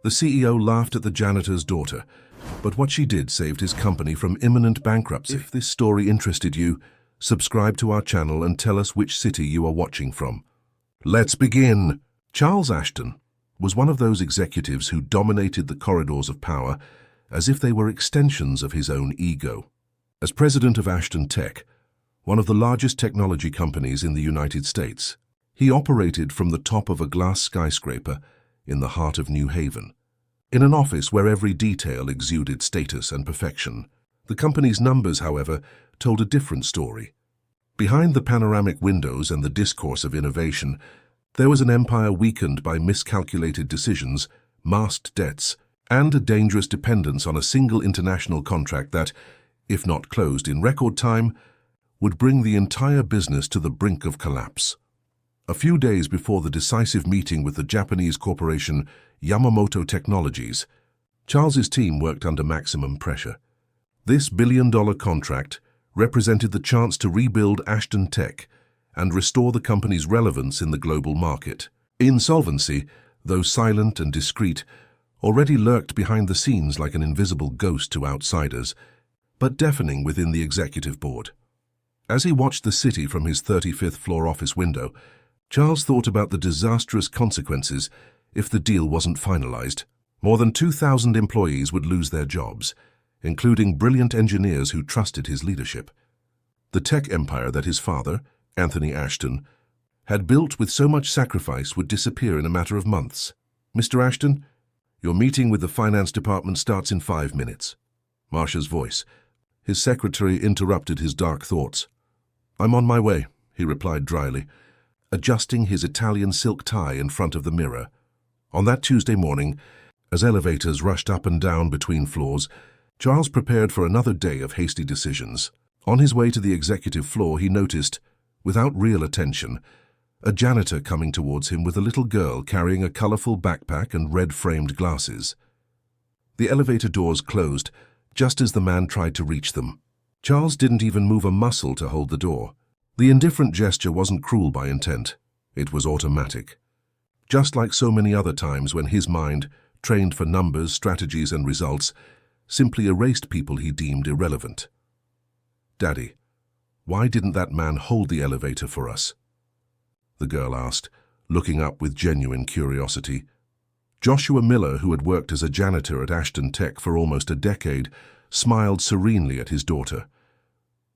The CEO laughed at the janitor's daughter, but what she did saved his company from imminent bankruptcy. If this story interested you, subscribe to our channel and tell us which city you are watching from. Let's begin. Charles Ashton was one of those executives who dominated the corridors of power as if they were extensions of his own ego. As president of Ashton Tech, one of the largest technology companies in the United States, he operated from the top of a glass skyscraper in the heart of New Haven, in an office where every detail exuded status and perfection. The company's numbers, however, told a different story. Behind the panoramic windows and the discourse of innovation, there was an empire weakened by miscalculated decisions, masked debts, and a dangerous dependence on a single international contract that, if not closed in record time, would bring the entire business to the brink of collapse. A few days before the decisive meeting with the Japanese corporation Yamamoto Technologies, Charles's team worked under maximum pressure. This billion-dollar contract represented the chance to rebuild Ashton Tech and restore the company's relevance in the global market. Insolvency, though silent and discreet, already lurked behind the scenes like an invisible ghost to outsiders, but deafening within the executive board. As he watched the city from his 35th floor office window, Charles thought about the disastrous consequences if the deal wasn't finalized. More than 2,000 employees would lose their jobs, including brilliant engineers who trusted his leadership. The tech empire that his father, Anthony Ashton, had built with so much sacrifice would disappear in a matter of months. "Mr. Ashton, your meeting with the finance department starts in 5 minutes. Marcia's voice. His secretary interrupted his dark thoughts. "I'm on my way," he replied dryly, adjusting his Italian silk tie in front of the mirror. On that Tuesday morning, as elevators rushed up and down between floors, Charles prepared for another day of hasty decisions. On his way to the executive floor, he noticed, without real attention, a janitor coming towards him with a little girl carrying a colorful backpack and red-framed glasses. The elevator doors closed just as the man tried to reach them. Charles didn't even move a muscle to hold the door. The indifferent gesture wasn't cruel by intent. It was automatic. Just like so many other times when his mind, trained for numbers, strategies, and results, simply erased people he deemed irrelevant. "Daddy, why didn't that man hold the elevator for us?" the girl asked, looking up with genuine curiosity. Joshua Miller, who had worked as a janitor at Ashton Tech for almost a decade, smiled serenely at his daughter.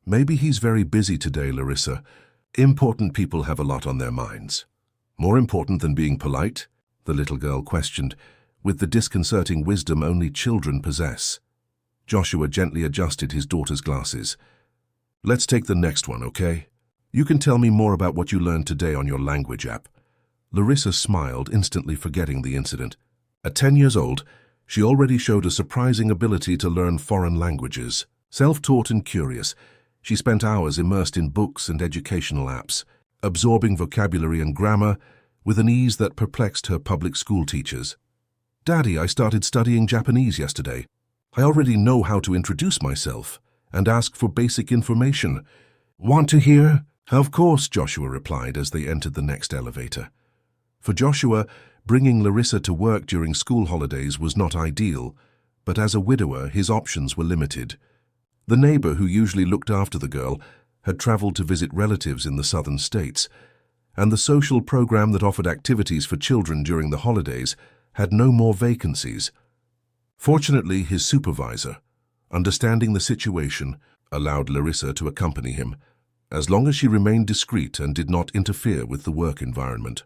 "Maybe he's very busy today, Larissa. Important people have a lot on their minds." "More important than being polite?" the little girl questioned, with the disconcerting wisdom only children possess. Joshua gently adjusted his daughter's glasses. "Let's take the next one, okay? You can tell me more about what you learned today on your language app." Larissa smiled, instantly forgetting the incident. At 10 years old, she already showed a surprising ability to learn foreign languages. Self-taught and curious, she spent hours immersed in books and educational apps, absorbing vocabulary and grammar with an ease that perplexed her public school teachers. "Daddy, I started studying Japanese yesterday. I already know how to introduce myself and ask for basic information. Want to hear?" "Of course," Joshua replied as they entered the next elevator. For Joshua, bringing Larissa to work during school holidays was not ideal, but as a widower, his options were limited. The neighbor who usually looked after the girl had traveled to visit relatives in the southern states, and the social program that offered activities for children during the holidays had no more vacancies. Fortunately, his supervisor, understanding the situation, allowed Larissa to accompany him, as long as she remained discreet and did not interfere with the work environment.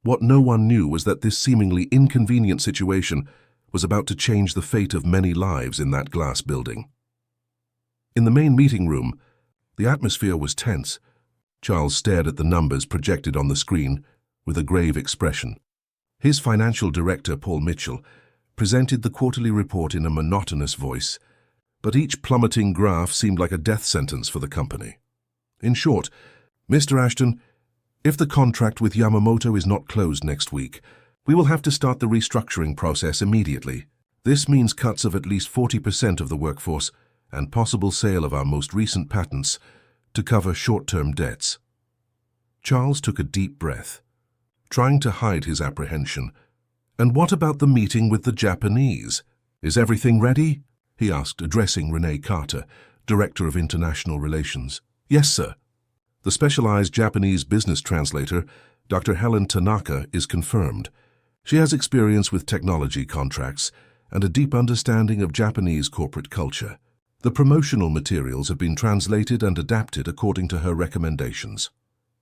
What no one knew was that this seemingly inconvenient situation was about to change the fate of many lives in that glass building. In the main meeting room, the atmosphere was tense. Charles stared at the numbers projected on the screen with a grave expression. His financial director, Paul Mitchell, presented the quarterly report in a monotonous voice, but each plummeting graph seemed like a death sentence for the company. In short, "Mr. Ashton, if the contract with Yamamoto is not closed next week, we will have to start the restructuring process immediately. This means cuts of at least 40% of the workforce and possible sale of our most recent patents to cover short-term debts." Charles took a deep breath, trying to hide his apprehension. And what about the meeting with the Japanese? Is everything ready? He asked, addressing Renee Carter, Director of International Relations. Yes, sir. The specialized Japanese business translator, Dr. Helen Tanaka, is confirmed. She has experience with technology contracts and a deep understanding of Japanese corporate culture. The promotional materials have been translated and adapted according to her recommendations.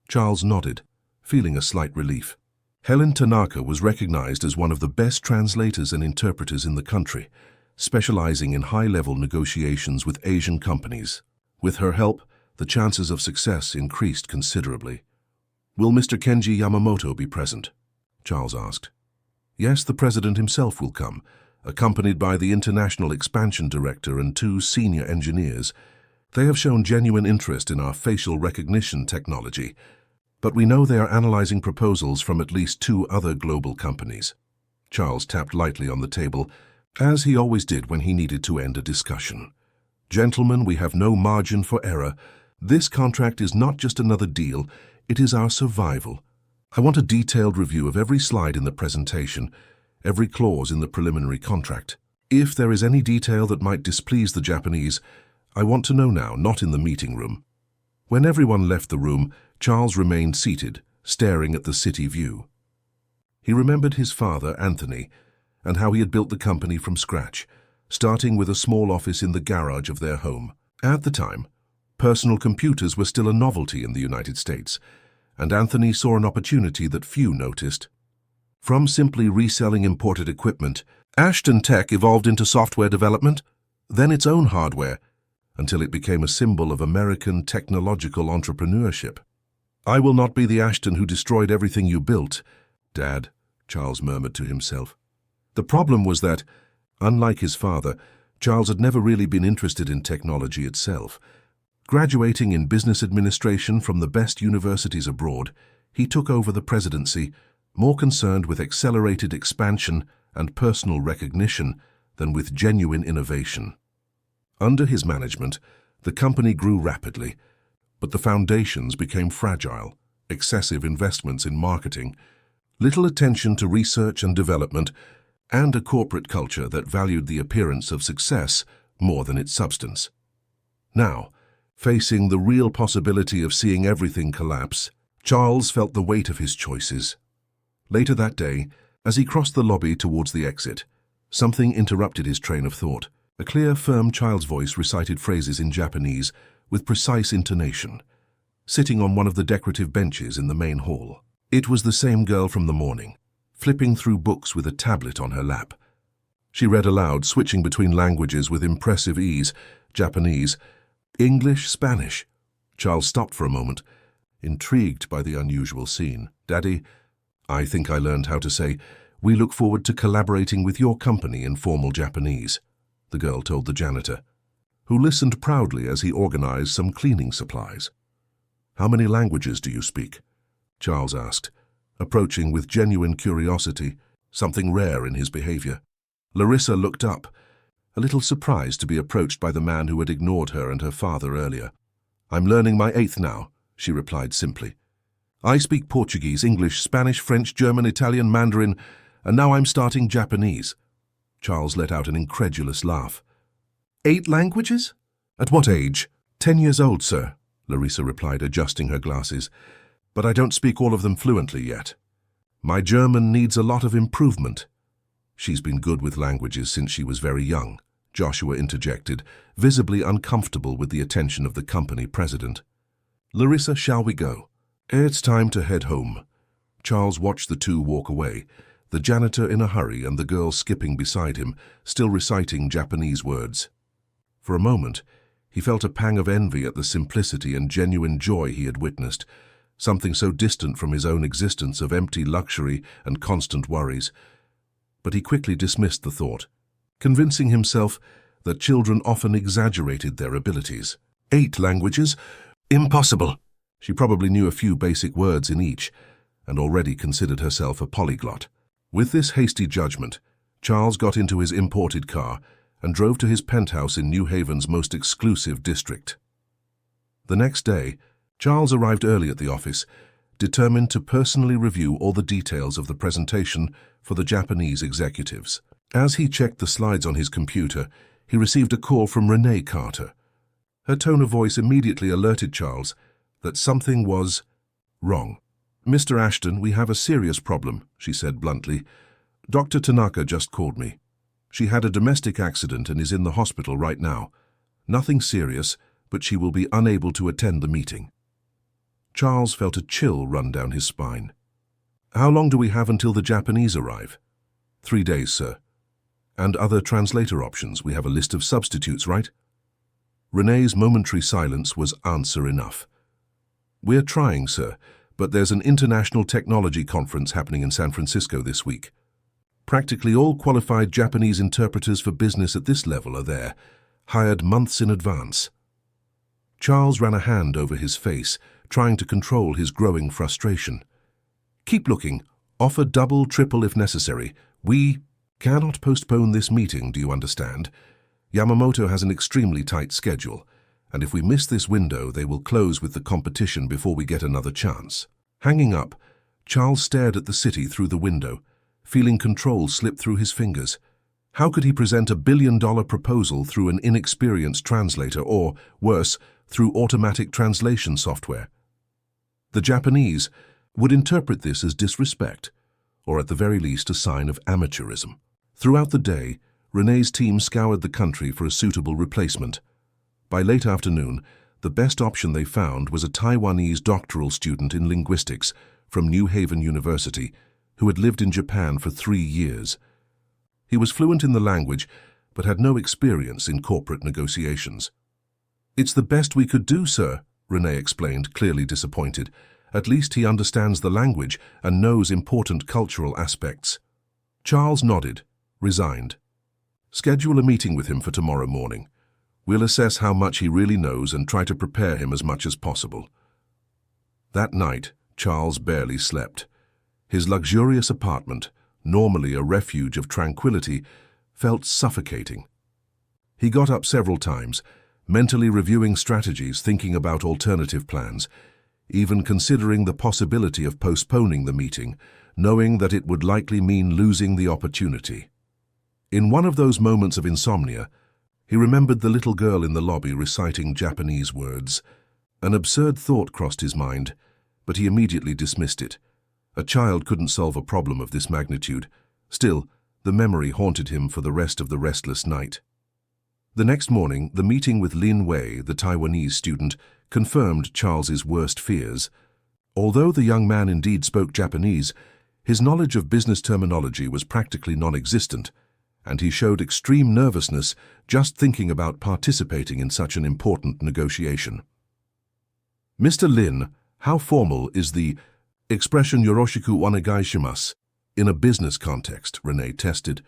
Charles nodded, feeling a slight relief. Helen Tanaka was recognized as one of the best translators and interpreters in the country, specializing in high-level negotiations with Asian companies. With her help, the chances of success increased considerably. Will Mr. Kenji Yamamoto be present? Charles asked. Yes, the president himself will come, accompanied by the International Expansion Director and 2 senior engineers. They have shown genuine interest in our facial recognition technology, but we know they are analyzing proposals from at least 2 other global companies. Charles tapped lightly on the table, as he always did when he needed to end a discussion. Gentlemen, we have no margin for error. This contract is not just another deal, it is our survival. I want a detailed review of every slide in the presentation, every clause in the preliminary contract. If there is any detail that might displease the Japanese, I want to know now, not in the meeting room. When everyone left the room, Charles remained seated, staring at the city view. He remembered his father, Anthony, and how he had built the company from scratch, starting with a small office in the garage of their home. At the time, personal computers were still a novelty in the United States, and Anthony saw an opportunity that few noticed. From simply reselling imported equipment, Ashton Tech evolved into software development, then its own hardware, until it became a symbol of American technological entrepreneurship. I will not be the Ashton who destroyed everything you built, Dad, Charles murmured to himself. The problem was that, unlike his father, Charles had never really been interested in technology itself. Graduating in business administration from the best universities abroad, he took over the presidency, more concerned with accelerated expansion and personal recognition than with genuine innovation. Under his management, the company grew rapidly, but the foundations became fragile. Excessive investments in marketing, little attention to research and development, and a corporate culture that valued the appearance of success more than its substance. Now, facing the real possibility of seeing everything collapse, Charles felt the weight of his choices. Later that day, as he crossed the lobby towards the exit, something interrupted his train of thought. A clear, firm child's voice recited phrases in Japanese with precise intonation, sitting on one of the decorative benches in the main hall. It was the same girl from the morning, flipping through books with a tablet on her lap. She read aloud, switching between languages with impressive ease: Japanese, English, Spanish. Charles stopped for a moment, intrigued by the unusual scene. Daddy, I think I learned how to say, "We look forward to collaborating with your company" in formal Japanese, the girl told the janitor, who listened proudly as he organized some cleaning supplies. How many languages do you speak? Charles asked, approaching with genuine curiosity, something rare in his behavior. Larissa looked up, a little surprised to be approached by the man who had ignored her and her father earlier. I'm learning my 8th now, she replied simply. I speak Portuguese, English, Spanish, French, German, Italian, Mandarin, and now I'm starting Japanese. Charles let out an incredulous laugh. 8 languages? At what age? 10 years old, sir, Larissa replied, adjusting her glasses. But I don't speak all of them fluently yet. My German needs a lot of improvement. She's been good with languages since she was very young, Joshua interjected, visibly uncomfortable with the attention of the company president. Larissa, shall we go? It's time to head home. Charles watched the two walk away, the janitor in a hurry and the girl skipping beside him, still reciting Japanese words. For a moment, he felt a pang of envy at the simplicity and genuine joy he had witnessed, something so distant from his own existence of empty luxury and constant worries. But he quickly dismissed the thought, convincing himself that children often exaggerated their abilities. 8 languages? Impossible! She probably knew a few basic words in each, and already considered herself a polyglot. With this hasty judgment, Charles got into his imported car and drove to his penthouse in New Haven's most exclusive district. The next day, Charles arrived early at the office, determined to personally review all the details of the presentation for the Japanese executives. As he checked the slides on his computer, he received a call from Renee Carter. Her tone of voice immediately alerted Charles that something was wrong. "Mr. Ashton, we have a serious problem," she said bluntly. "Dr. Tanaka just called me. She had a domestic accident and is in the hospital right now. Nothing serious, but she will be unable to attend the meeting." Charles felt a chill run down his spine. "How long do we have until the Japanese arrive?" 3 days, sir. "And other translator options? We have a list of substitutes, right?" Renee's momentary silence was answer enough. "We're trying, sir, but there's an international technology conference happening in San Francisco this week. Practically all qualified Japanese interpreters for business at this level are there, hired months in advance." Charles ran a hand over his face, trying to control his growing frustration. "Keep looking. Offer double, triple if necessary. We cannot postpone this meeting, do you understand? Yamamoto has an extremely tight schedule, and if we miss this window, they will close with the competition before we get another chance." Hanging up, Charles stared at the city through the window, feeling control slip through his fingers. How could he present a billion-dollar proposal through an inexperienced translator or, worse, through automatic translation software? The Japanese would interpret this as disrespect, or at the very least a sign of amateurism. Throughout the day, Renee's team scoured the country for a suitable replacement. By late afternoon, the best option they found was a Taiwanese doctoral student in linguistics from New Haven University who had lived in Japan for 3 years. He was fluent in the language, but had no experience in corporate negotiations. "It's the best we could do, sir," Renee explained, clearly disappointed. "At least he understands the language and knows important cultural aspects." Charles nodded, resigned. "Schedule a meeting with him for tomorrow morning. We'll assess how much he really knows and try to prepare him as much as possible." That night, Charles barely slept. His luxurious apartment, normally a refuge of tranquility, felt suffocating. He got up several times, mentally reviewing strategies, thinking about alternative plans, even considering the possibility of postponing the meeting, knowing that it would likely mean losing the opportunity. In one of those moments of insomnia, he remembered the little girl in the lobby reciting Japanese words. An absurd thought crossed his mind, but he immediately dismissed it. A child couldn't solve a problem of this magnitude. Still, the memory haunted him for the rest of the restless night. The next morning, the meeting with Lin Wei, the Taiwanese student, confirmed Charles's worst fears. Although the young man indeed spoke Japanese, his knowledge of business terminology was practically non-existent, and he showed extreme nervousness just thinking about participating in such an important negotiation. "Mr. Lin, how formal is the expression yoroshiku onegai shimasu in a business context?" Renee tested.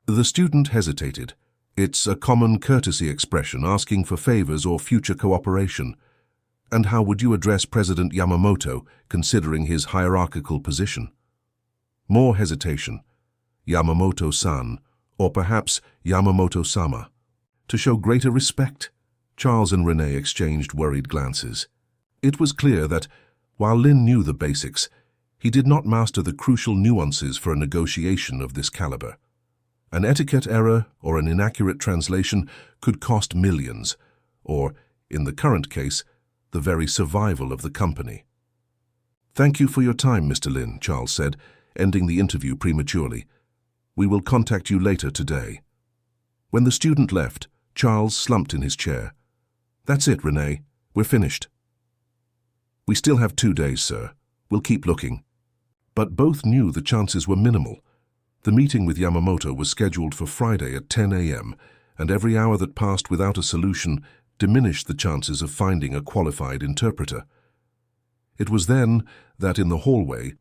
The student hesitated. "It's a common courtesy expression asking for favors or future cooperation. And how would you address President Yamamoto, considering his hierarchical position?" More hesitation. "Yamamoto-san, or perhaps Yamamoto-sama." To show greater respect, Charles and Renee exchanged worried glances. It was clear that, while Lin knew the basics, he did not master the crucial nuances for a negotiation of this caliber. An etiquette error or an inaccurate translation could cost millions, or, in the current case, the very survival of the company. "Thank you for your time, Mr. Lin," Charles said, ending the interview prematurely. "We will contact you later today." When the student left, Charles slumped in his chair. "That's it, Renee. We're finished." "We still have 2 days, sir. We'll keep looking." But both knew the chances were minimal. The meeting with Yamamoto was scheduled for Friday at 10 a.m., and every hour that passed without a solution diminished the chances of finding a qualified interpreter. It was then that, in the hallway,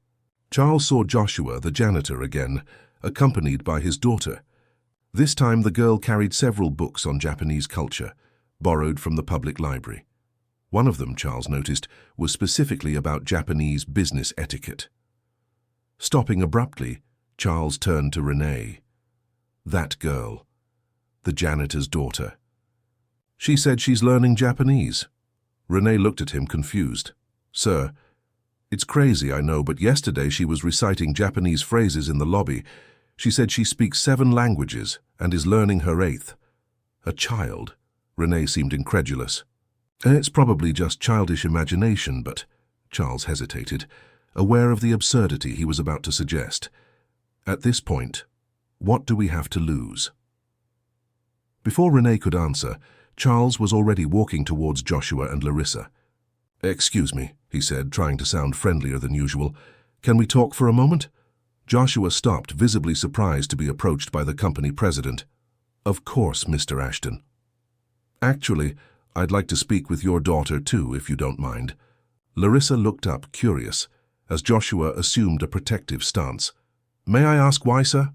Charles saw Joshua, the janitor, again, accompanied by his daughter. This time the girl carried several books on Japanese culture, borrowed from the public library. One of them, Charles noticed, was specifically about Japanese business etiquette. Stopping abruptly, Charles turned to Renee. That girl, the janitor's daughter. "She said she's learning Japanese." Renee looked at him confused. "Sir, It's crazy, I know, but yesterday she was reciting Japanese phrases in the lobby. She said she speaks 7 languages and is learning her 8th. A child? Renee seemed incredulous. It's probably just childish imagination, but Charles hesitated, aware of the absurdity he was about to suggest. At this point, what do we have to lose? Before Renee could answer, Charles was already walking towards Joshua and Larissa. "Excuse me," he said, trying to sound friendlier than usual. "Can we talk for a moment?" Joshua stopped, visibly surprised to be approached by the company president. "Of course, Mr. Ashton." "Actually, I'd like to speak with your daughter too, if you don't mind." Larissa looked up, curious, as Joshua assumed a protective stance. "May I ask why, sir?"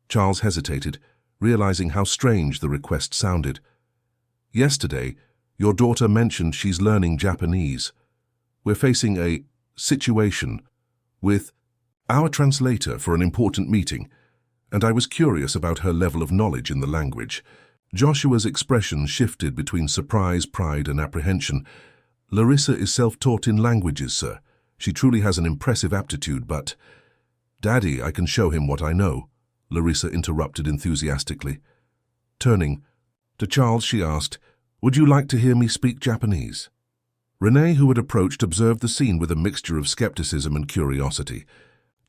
Charles hesitated, realizing how strange the request sounded. "Yesterday, your daughter mentioned she's learning Japanese. We're facing a situation with our translator for an important meeting, and I was curious about her level of knowledge in the language." Joshua's expression shifted between surprise, pride, and apprehension. "Larissa is self-taught in languages, sir. She truly has an impressive aptitude, but—" "Daddy, I can show him what I know," Larissa interrupted enthusiastically. Turning to Charles, she asked, "Would you like to hear me speak Japanese?" Renee, who had approached, observed the scene with a mixture of skepticism and curiosity.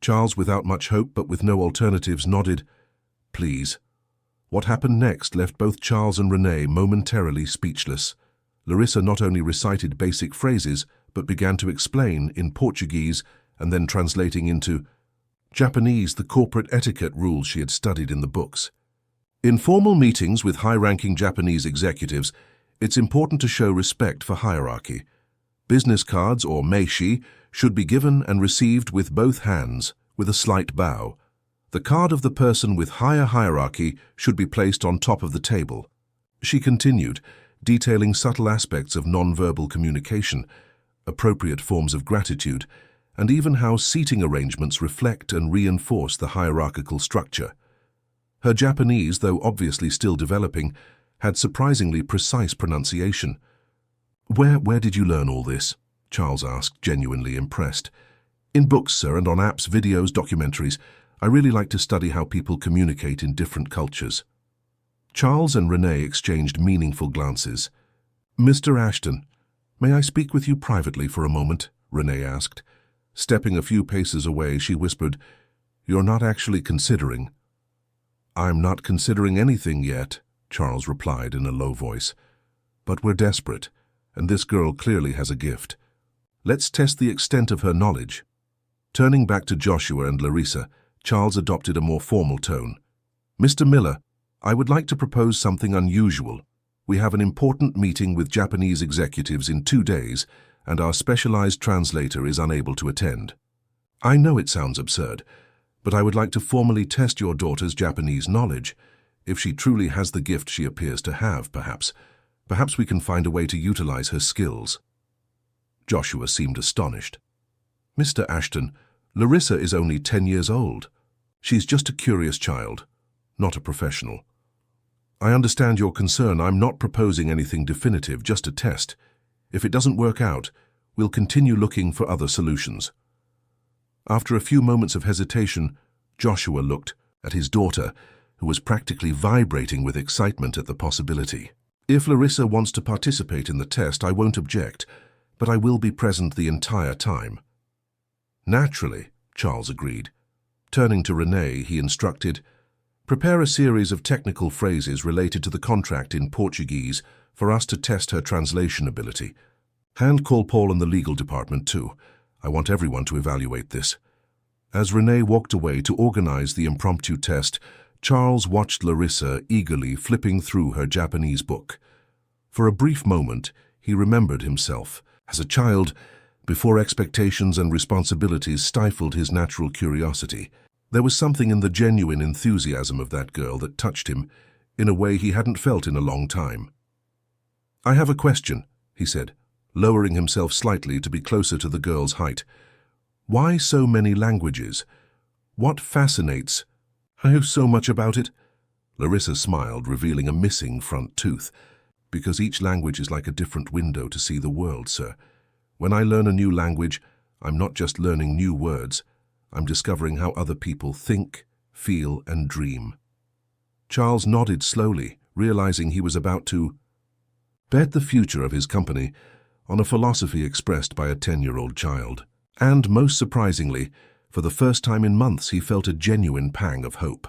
Charles, without much hope but with no alternatives, nodded. "Please." What happened next left both Charles and Renee momentarily speechless. Larissa not only recited basic phrases, but began to explain in Portuguese and then translating into Japanese the corporate etiquette rules she had studied in the books. "In formal meetings with high-ranking Japanese executives, it's important to show respect for hierarchy. Business cards, or meishi, should be given and received with both hands, with a slight bow. The card of the person with higher hierarchy should be placed on top of the table." She continued, detailing subtle aspects of nonverbal communication, appropriate forms of gratitude, and even how seating arrangements reflect and reinforce the hierarchical structure. Her Japanese, though obviously still developing, had surprisingly precise pronunciation. Where did you learn all this?" Charles asked, genuinely impressed. "In books, sir, and on apps, videos, documentaries. I really like to study how people communicate in different cultures." Charles and Renee exchanged meaningful glances. "Mr. Ashton, may I speak with you privately for a moment?" Renee asked. Stepping a few paces away, she whispered, "You're not actually considering—" "I'm not considering anything yet," Charles replied in a low voice. "But we're desperate, and this girl clearly has a gift. Let's test the extent of her knowledge." Turning back to Joshua and Larissa, Charles adopted a more formal tone. "Mr. Miller, I would like to propose something unusual. We have an important meeting with Japanese executives in 2 days, and our specialized translator is unable to attend. I know it sounds absurd, but I would like to formally test your daughter's Japanese knowledge. If she truly has the gift she appears to have, perhaps we can find a way to utilize her skills." Joshua seemed astonished. "Mr. Ashton, Larissa is only 10 years old. She's just a curious child, not a professional. I understand your concern. I'm not proposing anything definitive, just a test. If it doesn't work out, we'll continue looking for other solutions." After a few moments of hesitation, Joshua looked at his daughter, who was practically vibrating with excitement at the possibility. "If Larissa wants to participate in the test, I won't object, but I will be present the entire time." "Naturally," Charles agreed. Turning to Renee, he instructed, "Prepare a series of technical phrases related to the contract in Portuguese for us to test her translation ability. Hand call Paul and the legal department too. I want everyone to evaluate this." As Renee walked away to organize the impromptu test, Charles watched Larissa eagerly flipping through her Japanese book. For a brief moment, he remembered himself as a child before expectations and responsibilities stifled his natural curiosity. There was something in the genuine enthusiasm of that girl that touched him in a way he hadn't felt in a long time. "I have a question," he said, lowering himself slightly to be closer to the girl's height. "Why so many languages? What fascinates you so much about it?" Larissa smiled, revealing a missing front tooth. "Because each language is like a different window to see the world, sir. When I learn a new language, I'm not just learning new words. I'm discovering how other people think, feel, and dream. Charles nodded slowly, realizing he was about to bet the future of his company on a philosophy expressed by a 10-year-old child. And, most surprisingly, for the first time in months he felt a genuine pang of hope.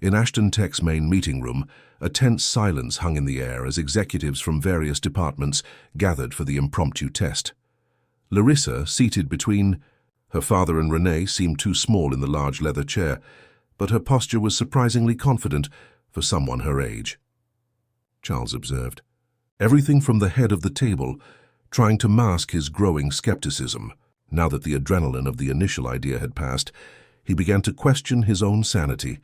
In Ashton Tech's main meeting room, a tense silence hung in the air as executives from various departments gathered for the impromptu test. Larissa, seated between her father and Renee, seemed too small in the large leather chair, but her posture was surprisingly confident for someone her age. Charles observed, everything from the head of the table, trying to mask his growing skepticism. Now that the adrenaline of the initial idea had passed, he began to question his own sanity.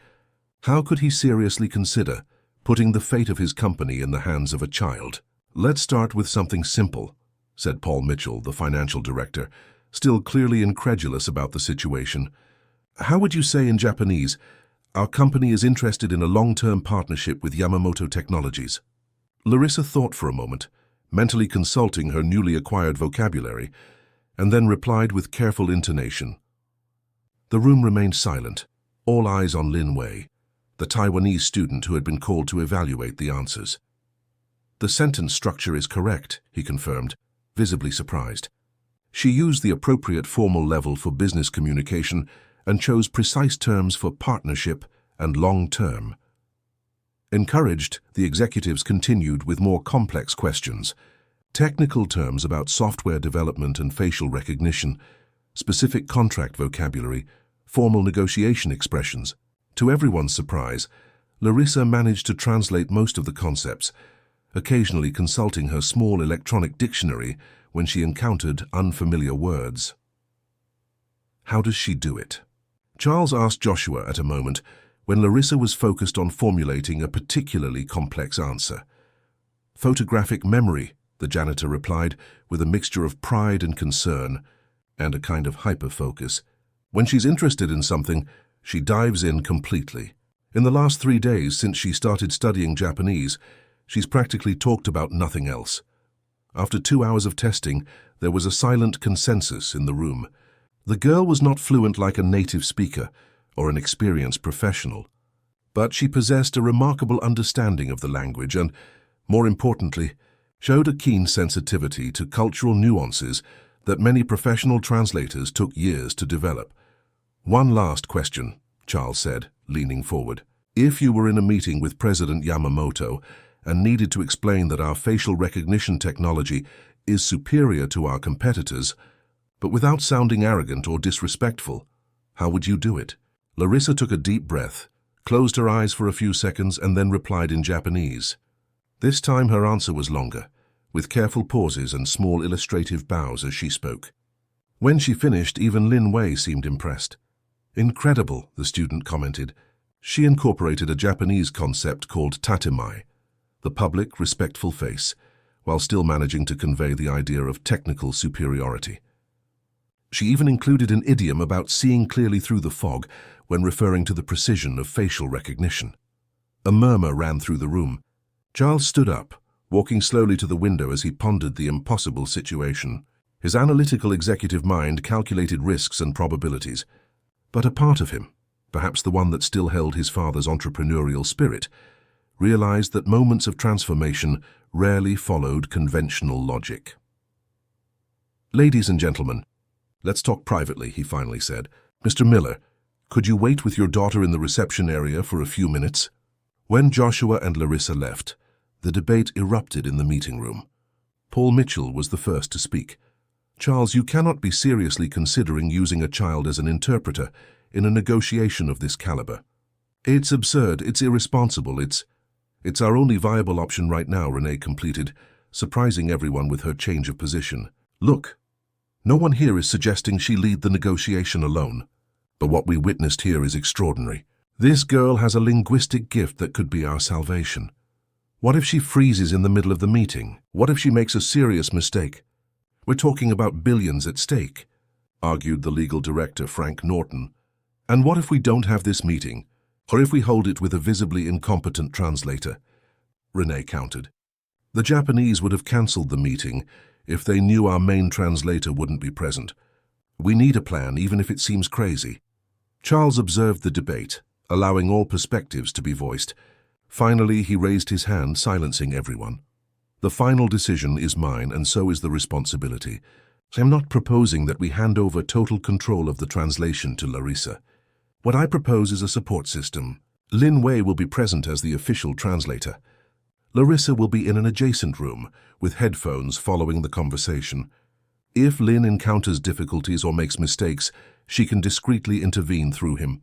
How could he seriously consider putting the fate of his company in the hands of a child? "Let's start with something simple," said Paul Mitchell, the financial director, still clearly incredulous about the situation. "How would you say in Japanese, 'Our company is interested in a long-term partnership with Yamamoto Technologies'?" Larissa thought for a moment, mentally consulting her newly acquired vocabulary, and then replied with careful intonation. The room remained silent, all eyes on Lin Wei, the Taiwanese student who had been called to evaluate the answers. "The sentence structure is correct," he confirmed, visibly surprised. She used the appropriate formal level for business communication and chose precise terms for partnership and long-term. Encouraged, the executives continued with more complex questions. Technical terms about software development and facial recognition, specific contract vocabulary, formal negotiation expressions. To everyone's surprise, Larissa managed to translate most of the concepts, occasionally consulting her small electronic dictionary when she encountered unfamiliar words. How does she do it? Charles asked Joshua at a moment when Larissa was focused on formulating a particularly complex answer. "Photographic memory," the janitor replied, with a mixture of pride and concern, and a kind of hyper-focus. "When she's interested in something, she dives in completely. In the last 3 days since she started studying Japanese, she's practically talked about nothing else." After 2 hours of testing, there was a silent consensus in the room. The girl was not fluent like a native speaker or an experienced professional, but she possessed a remarkable understanding of the language and, more importantly, showed a keen sensitivity to cultural nuances that many professional translators took years to develop. "One last question," Charles said, leaning forward. "If you were in a meeting with President Yamamoto and needed to explain that our facial recognition technology is superior to our competitors, but without sounding arrogant or disrespectful, how would you do it?" Larissa took a deep breath, closed her eyes for a few seconds, and then replied in Japanese. This time her answer was longer, with careful pauses and small illustrative bows as she spoke. When she finished, even Lin Wei seemed impressed. "Incredible," the student commented. She incorporated a Japanese concept called tatemai, the public, respectful face, while still managing to convey the idea of technical superiority. She even included an idiom about seeing clearly through the fog when referring to the precision of facial recognition. A murmur ran through the room. Charles stood up, walking slowly to the window as he pondered the impossible situation. His analytical executive mind calculated risks and probabilities. But a part of him, perhaps the one that still held his father's entrepreneurial spirit, realized that moments of transformation rarely followed conventional logic. "Ladies and gentlemen, let's talk privately," he finally said. "Mr. Miller, could you wait with your daughter in the reception area for a few minutes?" When Joshua and Larissa left, the debate erupted in the meeting room. Paul Mitchell was the first to speak. "Charles, you cannot be seriously considering using a child as an interpreter in a negotiation of this caliber. It's absurd, it's irresponsible, it's our only viable option right now," Renee completed, surprising everyone with her change of position. "Look, no one here is suggesting she lead the negotiation alone, but what we witnessed here is extraordinary. This girl has a linguistic gift that could be our salvation. What if she freezes in the middle of the meeting? What if she makes a serious mistake? We're talking about billions at stake," argued the legal director, Frank Norton. "And what if we don't have this meeting? Or if we hold it with a visibly incompetent translator?" Renee countered. "The Japanese would have cancelled the meeting if they knew our main translator wouldn't be present. We need a plan, even if it seems crazy. Charles observed the debate, allowing all perspectives to be voiced. Finally, he raised his hand, silencing everyone. The final decision is mine, and so is the responsibility. I'm not proposing that we hand over total control of the translation to Larissa. What I propose is a support system. Lin Wei will be present as the official translator. Larissa will be in an adjacent room, with headphones following the conversation. If Lin encounters difficulties or makes mistakes, she can discreetly intervene through him.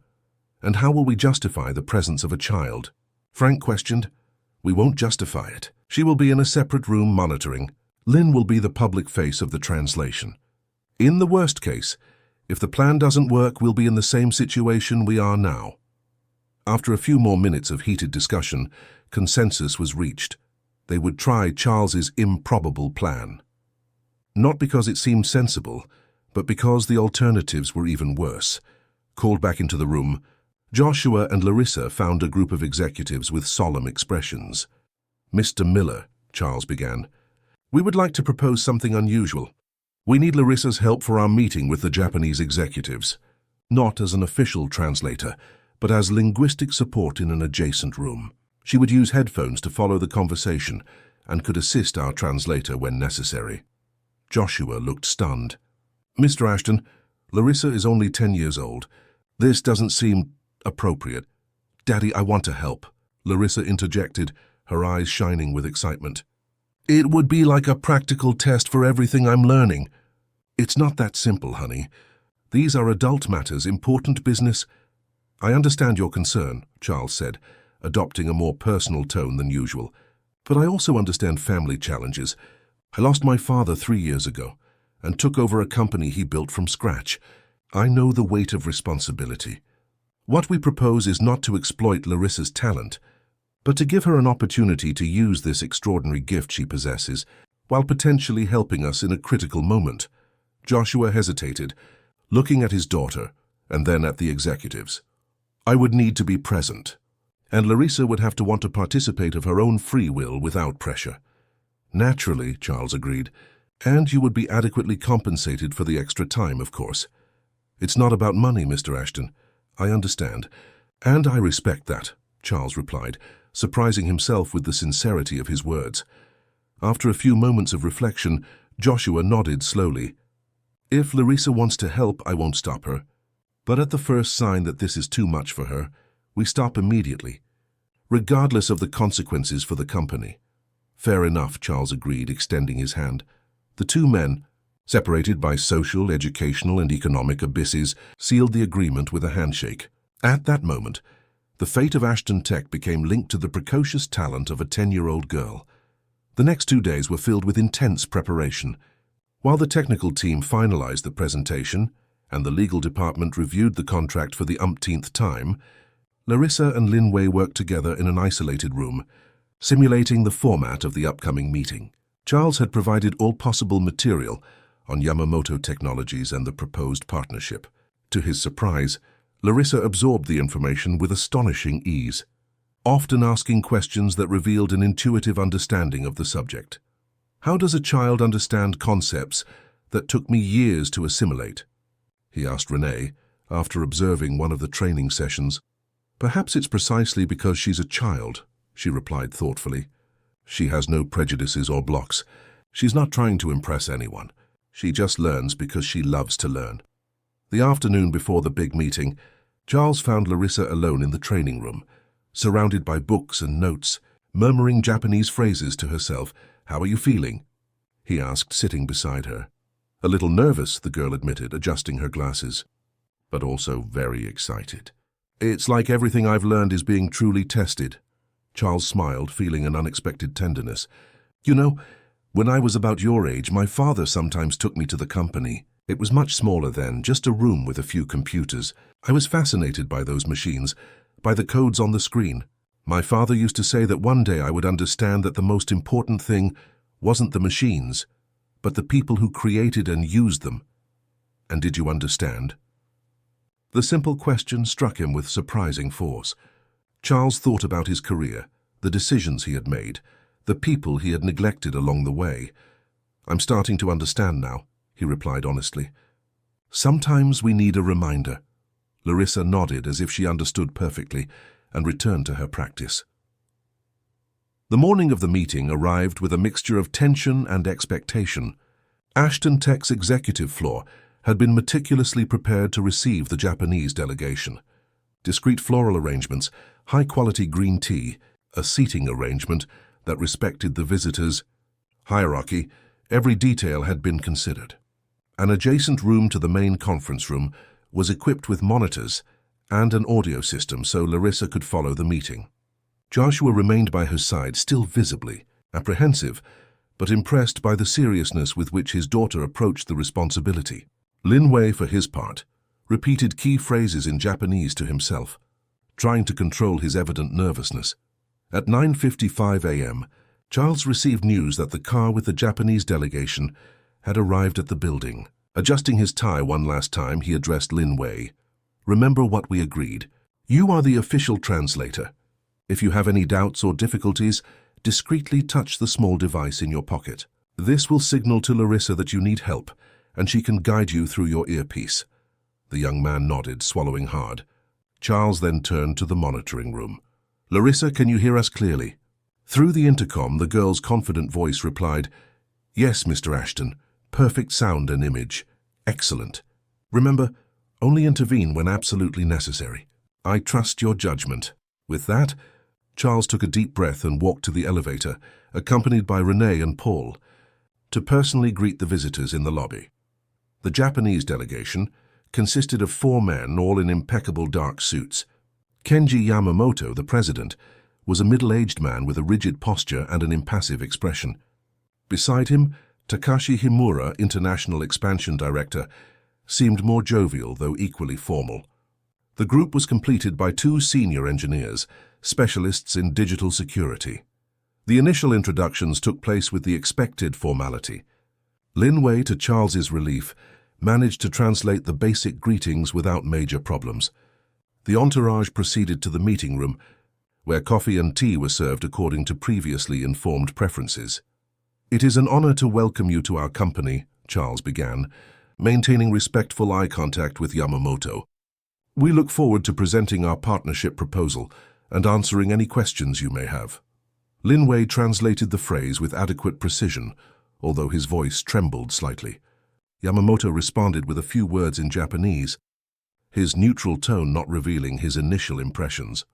And how will we justify the presence of a child? Frank questioned. We won't justify it. She will be in a separate room monitoring. Lin will be the public face of the translation. In the worst case, if the plan doesn't work, we'll be in the same situation we are now. After a few more minutes of heated discussion, consensus was reached. They would try Charles's improbable plan. Not because it seemed sensible, but because the alternatives were even worse. Called back into the room, Joshua and Larissa found a group of executives with solemn expressions. Mr. Miller, Charles began, we would like to propose something unusual. We need Larissa's help for our meeting with the Japanese executives, not as an official translator, but as linguistic support in an adjacent room. She would use headphones to follow the conversation and could assist our translator when necessary. Joshua looked stunned. Mr. Ashton, Larissa is only 10 years old. This doesn't seem appropriate. Daddy, I want to help, Larissa interjected, her eyes shining with excitement. It would be like a practical test for everything I'm learning. It's not that simple, honey. These are adult matters, important business. I understand your concern, Charles said, adopting a more personal tone than usual. But I also understand family challenges. I lost my father 3 years ago and took over a company he built from scratch. I know the weight of responsibility. What we propose is not to exploit Larissa's talent, but to give her an opportunity to use this extraordinary gift she possesses while potentially helping us in a critical moment. Joshua hesitated, looking at his daughter and then at the executives. I would need to be present, and Larissa would have to want to participate of her own free will without pressure. Naturally, Charles agreed, and you would be adequately compensated for the extra time, of course. It's not about money, Mr. Ashton. I understand, and I respect that, Charles replied, surprising himself with the sincerity of his words. After a few moments of reflection, Joshua nodded slowly. If Larissa wants to help, I won't stop her. But at the first sign that this is too much for her, we stop immediately, regardless of the consequences for the company. Fair enough, Charles agreed, extending his hand. The two men, separated by social, educational, and economic abysses, sealed the agreement with a handshake. At that moment, the fate of Ashton Tech became linked to the precocious talent of a 10-year-old girl. The next 2 days were filled with intense preparation. While the technical team finalized the presentation and the legal department reviewed the contract for the umpteenth time, Larissa and Lin Wei worked together in an isolated room, simulating the format of the upcoming meeting. Charles had provided all possible material on Yamamoto Technologies and the proposed partnership. To his surprise, Larissa absorbed the information with astonishing ease, often asking questions that revealed an intuitive understanding of the subject. How does a child understand concepts that took me years to assimilate? He asked Renee, after observing one of the training sessions. Perhaps it's precisely because she's a child, she replied thoughtfully. She has no prejudices or blocks. She's not trying to impress anyone. She just learns because she loves to learn. The afternoon before the big meeting, Charles found Larissa alone in the training room, surrounded by books and notes, murmuring Japanese phrases to herself. How are you feeling? He asked, sitting beside her. A little nervous, the girl admitted, adjusting her glasses, but also very excited. It's like everything I've learned is being truly tested. Charles smiled, feeling an unexpected tenderness. You know, when I was about your age, my father sometimes took me to the company. It was much smaller then, just a room with a few computers. I was fascinated by those machines, by the codes on the screen. My father used to say that one day I would understand that the most important thing wasn't the machines, but the people who created and used them. And did you understand? The simple question struck him with surprising force. Charles thought about his career, the decisions he had made, the people he had neglected along the way. I'm starting to understand now, he replied honestly. Sometimes we need a reminder. Larissa nodded as if she understood perfectly and returned to her practice. The morning of the meeting arrived with a mixture of tension and expectation. Ashton Tech's executive floor had been meticulously prepared to receive the Japanese delegation. Discreet floral arrangements, high-quality green tea, a seating arrangement that respected the visitors' hierarchy, every detail had been considered. An adjacent room to the main conference room was equipped with monitors and an audio system so Larissa could follow the meeting. Joshua remained by her side, still visibly apprehensive, but impressed by the seriousness with which his daughter approached the responsibility. Lin Wei, for his part, repeated key phrases in Japanese to himself, trying to control his evident nervousness. At 9:55 a.m., Charles received news that the car with the Japanese delegation had arrived at the building. Adjusting his tie one last time, he addressed Lin Wei. "Remember what we agreed. You are the official translator. If you have any doubts or difficulties, discreetly touch the small device in your pocket. This will signal to Larissa that you need help, and she can guide you through your earpiece." The young man nodded, swallowing hard. Charles then turned to the monitoring room. "Larissa, can you hear us clearly?" Through the intercom, the girl's confident voice replied, "Yes, Mr. Ashton. Perfect sound and image. Excellent. Remember, only intervene when absolutely necessary. I trust your judgment." With that, Charles took a deep breath and walked to the elevator, accompanied by Renee and Paul, to personally greet the visitors in the lobby. The Japanese delegation consisted of 4 men, all in impeccable dark suits. Kenji Yamamoto, the president, was a middle-aged man with a rigid posture and an impassive expression. Beside him, Takashi Himura, International Expansion Director, seemed more jovial, though equally formal. The group was completed by 2 senior engineers, specialists in digital security. The initial introductions took place with the expected formality. Lin Wei, to Charles's relief, managed to translate the basic greetings without major problems. The entourage proceeded to the meeting room, where coffee and tea were served according to previously informed preferences. "It is an honor to welcome you to our company," Charles began, maintaining respectful eye contact with Yamamoto. "We look forward to presenting our partnership proposal and answering any questions you may have." Lin Wei translated the phrase with adequate precision, although his voice trembled slightly. Yamamoto responded with a few words in Japanese, his neutral tone not revealing his initial impressions.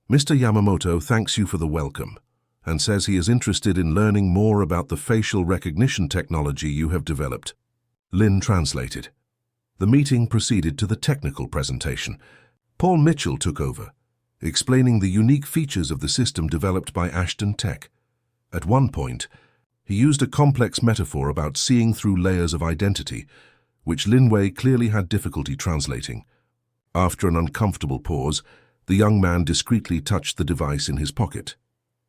"Mr. Yamamoto thanks you for the welcome and says he is interested in learning more about the facial recognition technology you have developed." Lin translated. The meeting proceeded to the technical presentation. Paul Mitchell took over, explaining the unique features of the system developed by Ashton Tech. At one point, he used a complex metaphor about seeing through layers of identity, which Lin Wei clearly had difficulty translating. After an uncomfortable pause, the young man discreetly touched the device in his pocket.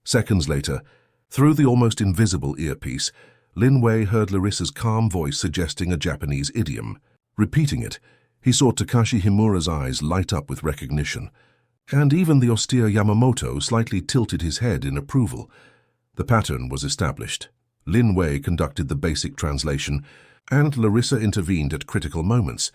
Seconds later, through the almost invisible earpiece, Lin Wei heard Larissa's calm voice suggesting a Japanese idiom. Repeating it, he saw Takashi Himura's eyes light up with recognition, and even the austere Yamamoto slightly tilted his head in approval. The pattern was established. Lin Wei conducted the basic translation, and Larissa intervened at critical moments,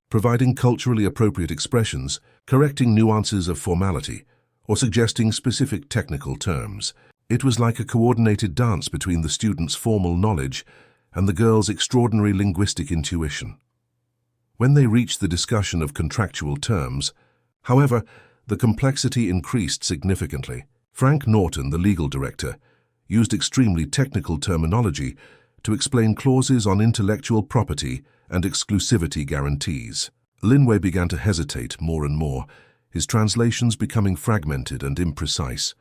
providing culturally appropriate expressions, correcting nuances of formality, or suggesting specific technical terms. It was like a coordinated dance between the student's formal knowledge and the girl's extraordinary linguistic intuition. When they reached the discussion of contractual terms, however, the complexity increased significantly. Frank Norton, the legal director, used extremely technical terminology to explain clauses on intellectual property and exclusivity guarantees. Lin Wei began to hesitate more and more, his translations becoming fragmented and imprecise.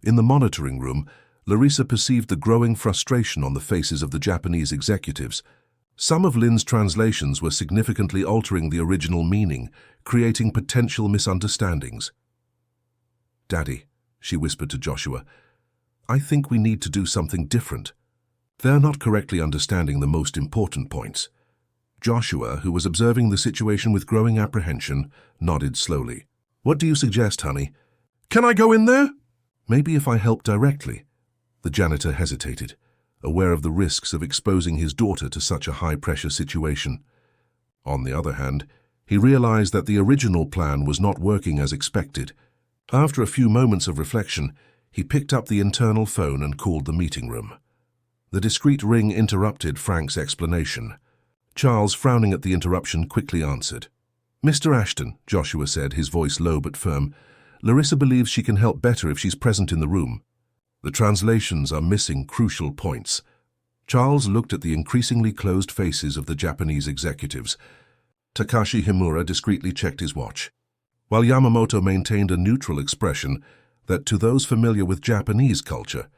In the monitoring room, Larissa perceived the growing frustration on the faces of the Japanese executives. Some of Lin's translations were significantly altering the original meaning, creating potential misunderstandings. "Daddy," she whispered to Joshua, "I think we need to do something different. They're not correctly understanding the most important points." Joshua, who was observing the situation with growing apprehension, nodded slowly. "What do you suggest, honey?" "Can I go in there?" "Maybe if I help directly." The janitor hesitated, aware of the risks of exposing his daughter to such a high-pressure situation. On the other hand, he realized that the original plan was not working as expected. After a few moments of reflection, he picked up the internal phone and called the meeting room. The discreet ring interrupted Frank's explanation. Charles, frowning at the interruption, quickly answered. "Mr. Ashton," Joshua said, his voice low but firm, "Larissa believes she can help better if she's present in the room. The translations are missing crucial points." Charles looked at the increasingly closed faces of the Japanese executives. Takashi Himura discreetly checked his watch, while Yamamoto maintained a neutral expression that, to those familiar with Japanese culture,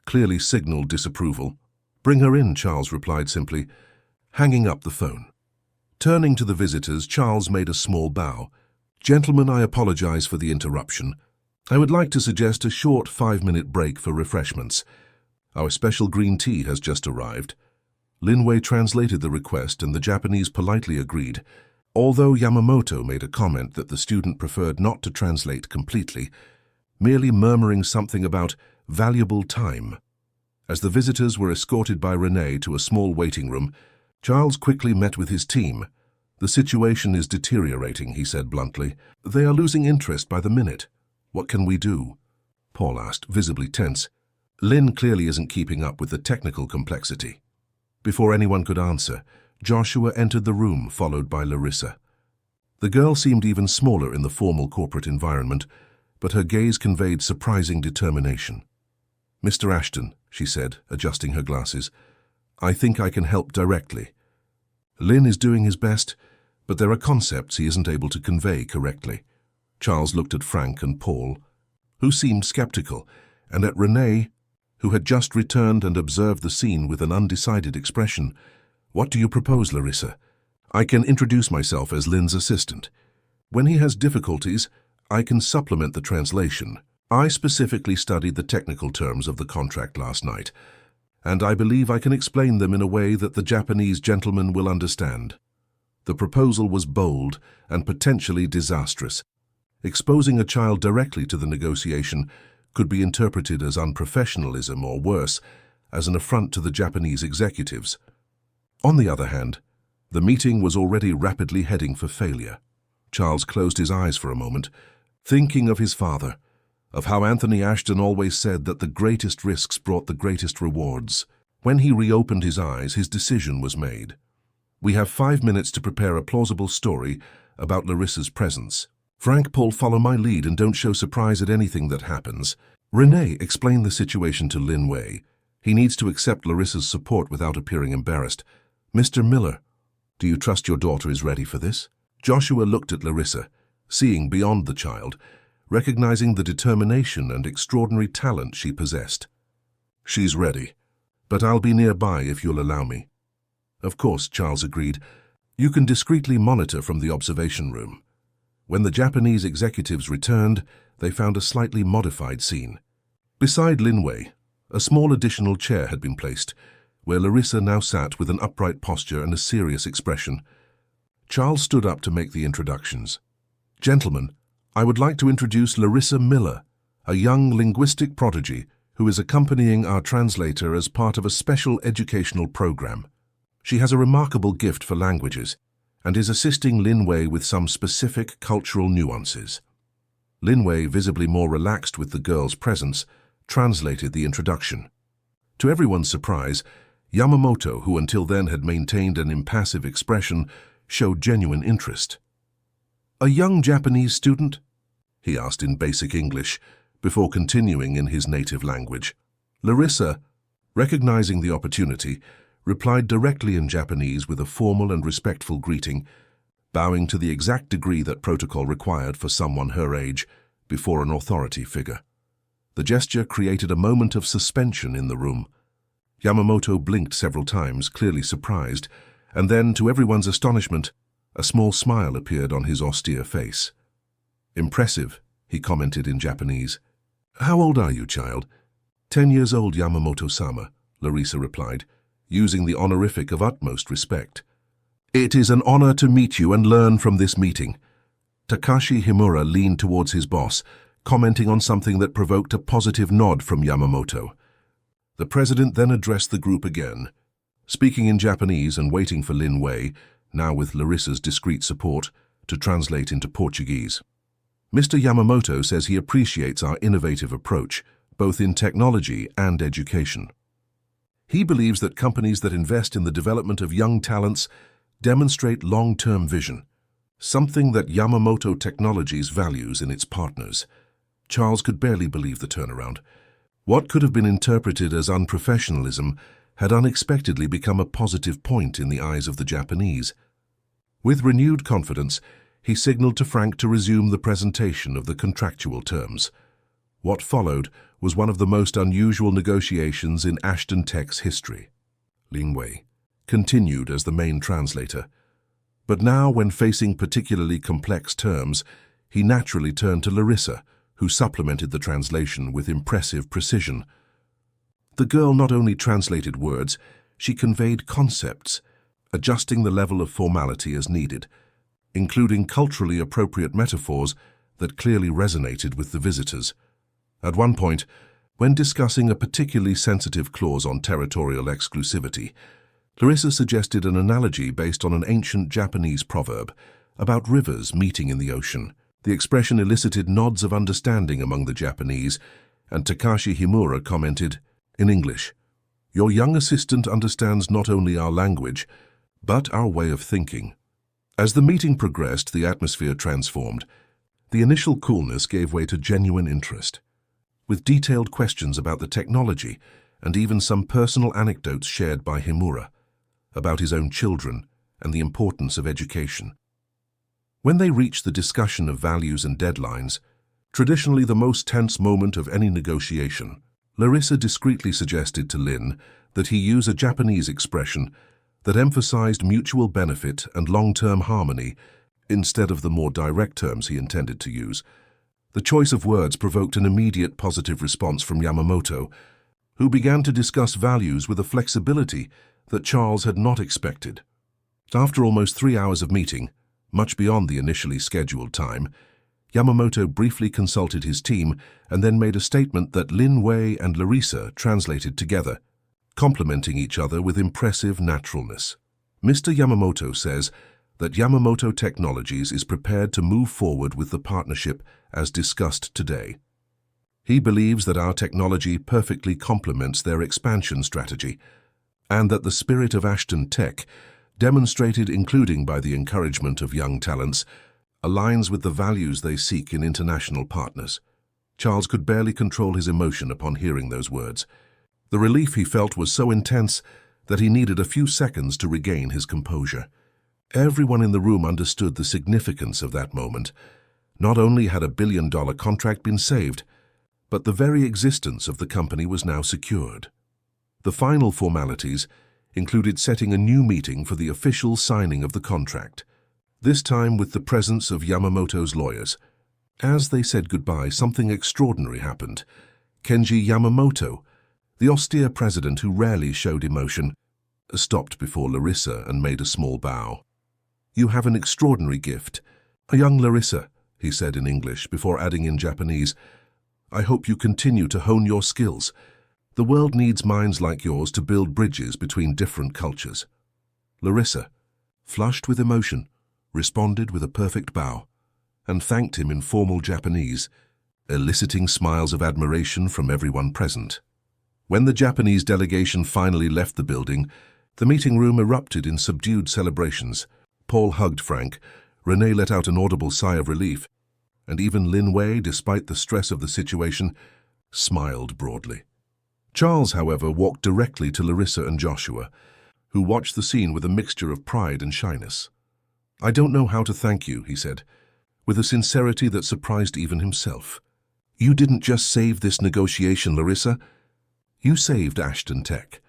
clearly signaled disapproval. "Bring her in," Charles replied simply, hanging up the phone. Turning to the visitors, Charles made a small bow. "Gentlemen, I apologize for the interruption. I would like to suggest a short 5-minute break for refreshments. Our special green tea has just arrived." Lin Wei translated the request and the Japanese politely agreed, although Yamamoto made a comment that the student preferred not to translate completely, merely murmuring something about valuable time. As the visitors were escorted by Renee to a small waiting room, Charles quickly met with his team. "The situation is deteriorating," he said bluntly. "They are losing interest by the minute. What can we do?" Paul asked, visibly tense. Lin clearly isn't keeping up with the technical complexity. Before anyone could answer, Joshua entered the room, followed by Larissa. The girl seemed even smaller in the formal corporate environment, but her gaze conveyed surprising determination. "Mr. Ashton," she said, adjusting her glasses, "I think I can help directly. Lin is doing his best, but there are concepts he isn't able to convey correctly." Charles looked at Frank and Paul, who seemed skeptical, and at Renee, who had just returned and observed the scene with an undecided expression. "What do you propose, Larissa?" "I can introduce myself as Lin's assistant. When he has difficulties, I can supplement the translation. I specifically studied the technical terms of the contract last night, and I believe I can explain them in a way that the Japanese gentleman will understand." The proposal was bold and potentially disastrous. Exposing a child directly to the negotiation could be interpreted as unprofessionalism or worse, as an affront to the Japanese executives. On the other hand, the meeting was already rapidly heading for failure. Charles closed his eyes for a moment, thinking of his father, of how Anthony Ashton always said that the greatest risks brought the greatest rewards. When he reopened his eyes, his decision was made. "We have 5 minutes to prepare a plausible story about Larissa's presence. Frank, Paul, follow my lead and don't show surprise at anything that happens." Renee explained the situation to Lin Wei. He needs to accept Larissa's support without appearing embarrassed. "Mr. Miller, do you trust your daughter is ready for this?" Joshua looked at Larissa, seeing beyond the child, recognizing the determination and extraordinary talent she possessed. "She's ready, but I'll be nearby if you'll allow me." "Of course," Charles agreed. "You can discreetly monitor from the observation room." When the Japanese executives returned, they found a slightly modified scene. Beside Lin Wei, a small additional chair had been placed, where Larissa now sat with an upright posture and a serious expression. Charles stood up to make the introductions. "Gentlemen, I would like to introduce Larissa Miller, a young linguistic prodigy who is accompanying our translator as part of a special educational program. She has a remarkable gift for languages and is assisting Lin Wei with some specific cultural nuances." Lin Wei, visibly more relaxed with the girl's presence, translated the introduction. To everyone's surprise, Yamamoto, who until then had maintained an impassive expression, showed genuine interest. "A young Japanese student?" he asked in basic English, before continuing in his native language. Larissa, recognizing the opportunity, replied directly in Japanese with a formal and respectful greeting, bowing to the exact degree that protocol required for someone her age before an authority figure. The gesture created a moment of suspension in the room. Yamamoto blinked several times, clearly surprised, and then, to everyone's astonishment, a small smile appeared on his austere face. "Impressive," he commented in Japanese. "How old are you, child?" 10 years old, Yamamoto-sama," Larissa replied, using the honorific of utmost respect. "It is an honor to meet you and learn from this meeting." Takashi Himura leaned towards his boss, commenting on something that provoked a positive nod from Yamamoto. The president then addressed the group again. Speaking in Japanese and waiting for Lin Wei, now with Larissa's discreet support, to translate into Portuguese. Mr. Yamamoto says he appreciates our innovative approach, both in technology and education. He believes that companies that invest in the development of young talents demonstrate long-term vision, something that Yamamoto Technologies values in its partners. Charles could barely believe the turnaround. What could have been interpreted as unprofessionalism had unexpectedly become a positive point in the eyes of the Japanese. With renewed confidence, he signaled to Frank to resume the presentation of the contractual terms. What followed was one of the most unusual negotiations in Ashton Tech's history. Lin Wei continued as the main translator. But now, when facing particularly complex terms, he naturally turned to Larissa, who supplemented the translation with impressive precision. The girl not only translated words, she conveyed concepts, adjusting the level of formality as needed, including culturally appropriate metaphors that clearly resonated with the visitors. At one point, when discussing a particularly sensitive clause on territorial exclusivity, Larissa suggested an analogy based on an ancient Japanese proverb about rivers meeting in the ocean. The expression elicited nods of understanding among the Japanese, and Takashi Himura commented, in English, "Your young assistant understands not only our language, but our way of thinking." As the meeting progressed, the atmosphere transformed. The initial coolness gave way to genuine interest, with detailed questions about the technology and even some personal anecdotes shared by Himura about his own children and the importance of education. When they reached the discussion of values and deadlines, traditionally the most tense moment of any negotiation, Larissa discreetly suggested to Lin that he use a Japanese expression that emphasized mutual benefit and long-term harmony instead of the more direct terms he intended to use. The choice of words provoked an immediate positive response from Yamamoto, who began to discuss values with a flexibility that Charles had not expected. After almost 3 hours of meeting, much beyond the initially scheduled time, Yamamoto briefly consulted his team and then made a statement that Lin Wei and Larissa translated together, complementing each other with impressive naturalness. Mr. Yamamoto says that Yamamoto Technologies is prepared to move forward with the partnership as discussed today. He believes that our technology perfectly complements their expansion strategy, and that the spirit of Ashton Tech, demonstrated including by the encouragement of young talents, aligns with the values they seek in international partners. Charles could barely control his emotion upon hearing those words. The relief he felt was so intense that he needed a few seconds to regain his composure. Everyone in the room understood the significance of that moment. Not only had a billion-dollar contract been saved, but the very existence of the company was now secured. The final formalities included setting a new meeting for the official signing of the contract, this time with the presence of Yamamoto's lawyers. As they said goodbye, something extraordinary happened. Kenji Yamamoto, the austere president who rarely showed emotion, stopped before Larissa and made a small bow. "You have an extraordinary gift. A young Larissa," he said in English before adding in Japanese, "I hope you continue to hone your skills. The world needs minds like yours to build bridges between different cultures." Larissa, flushed with emotion, responded with a perfect bow and thanked him in formal Japanese, eliciting smiles of admiration from everyone present. When the Japanese delegation finally left the building, the meeting room erupted in subdued celebrations. Paul hugged Frank, Renee let out an audible sigh of relief, and even Lin Wei, despite the stress of the situation, smiled broadly. Charles, however, walked directly to Larissa and Joshua, who watched the scene with a mixture of pride and shyness. "I don't know how to thank you," he said, with a sincerity that surprised even himself. "You didn't just save this negotiation, Larissa. You saved Ashton Tech."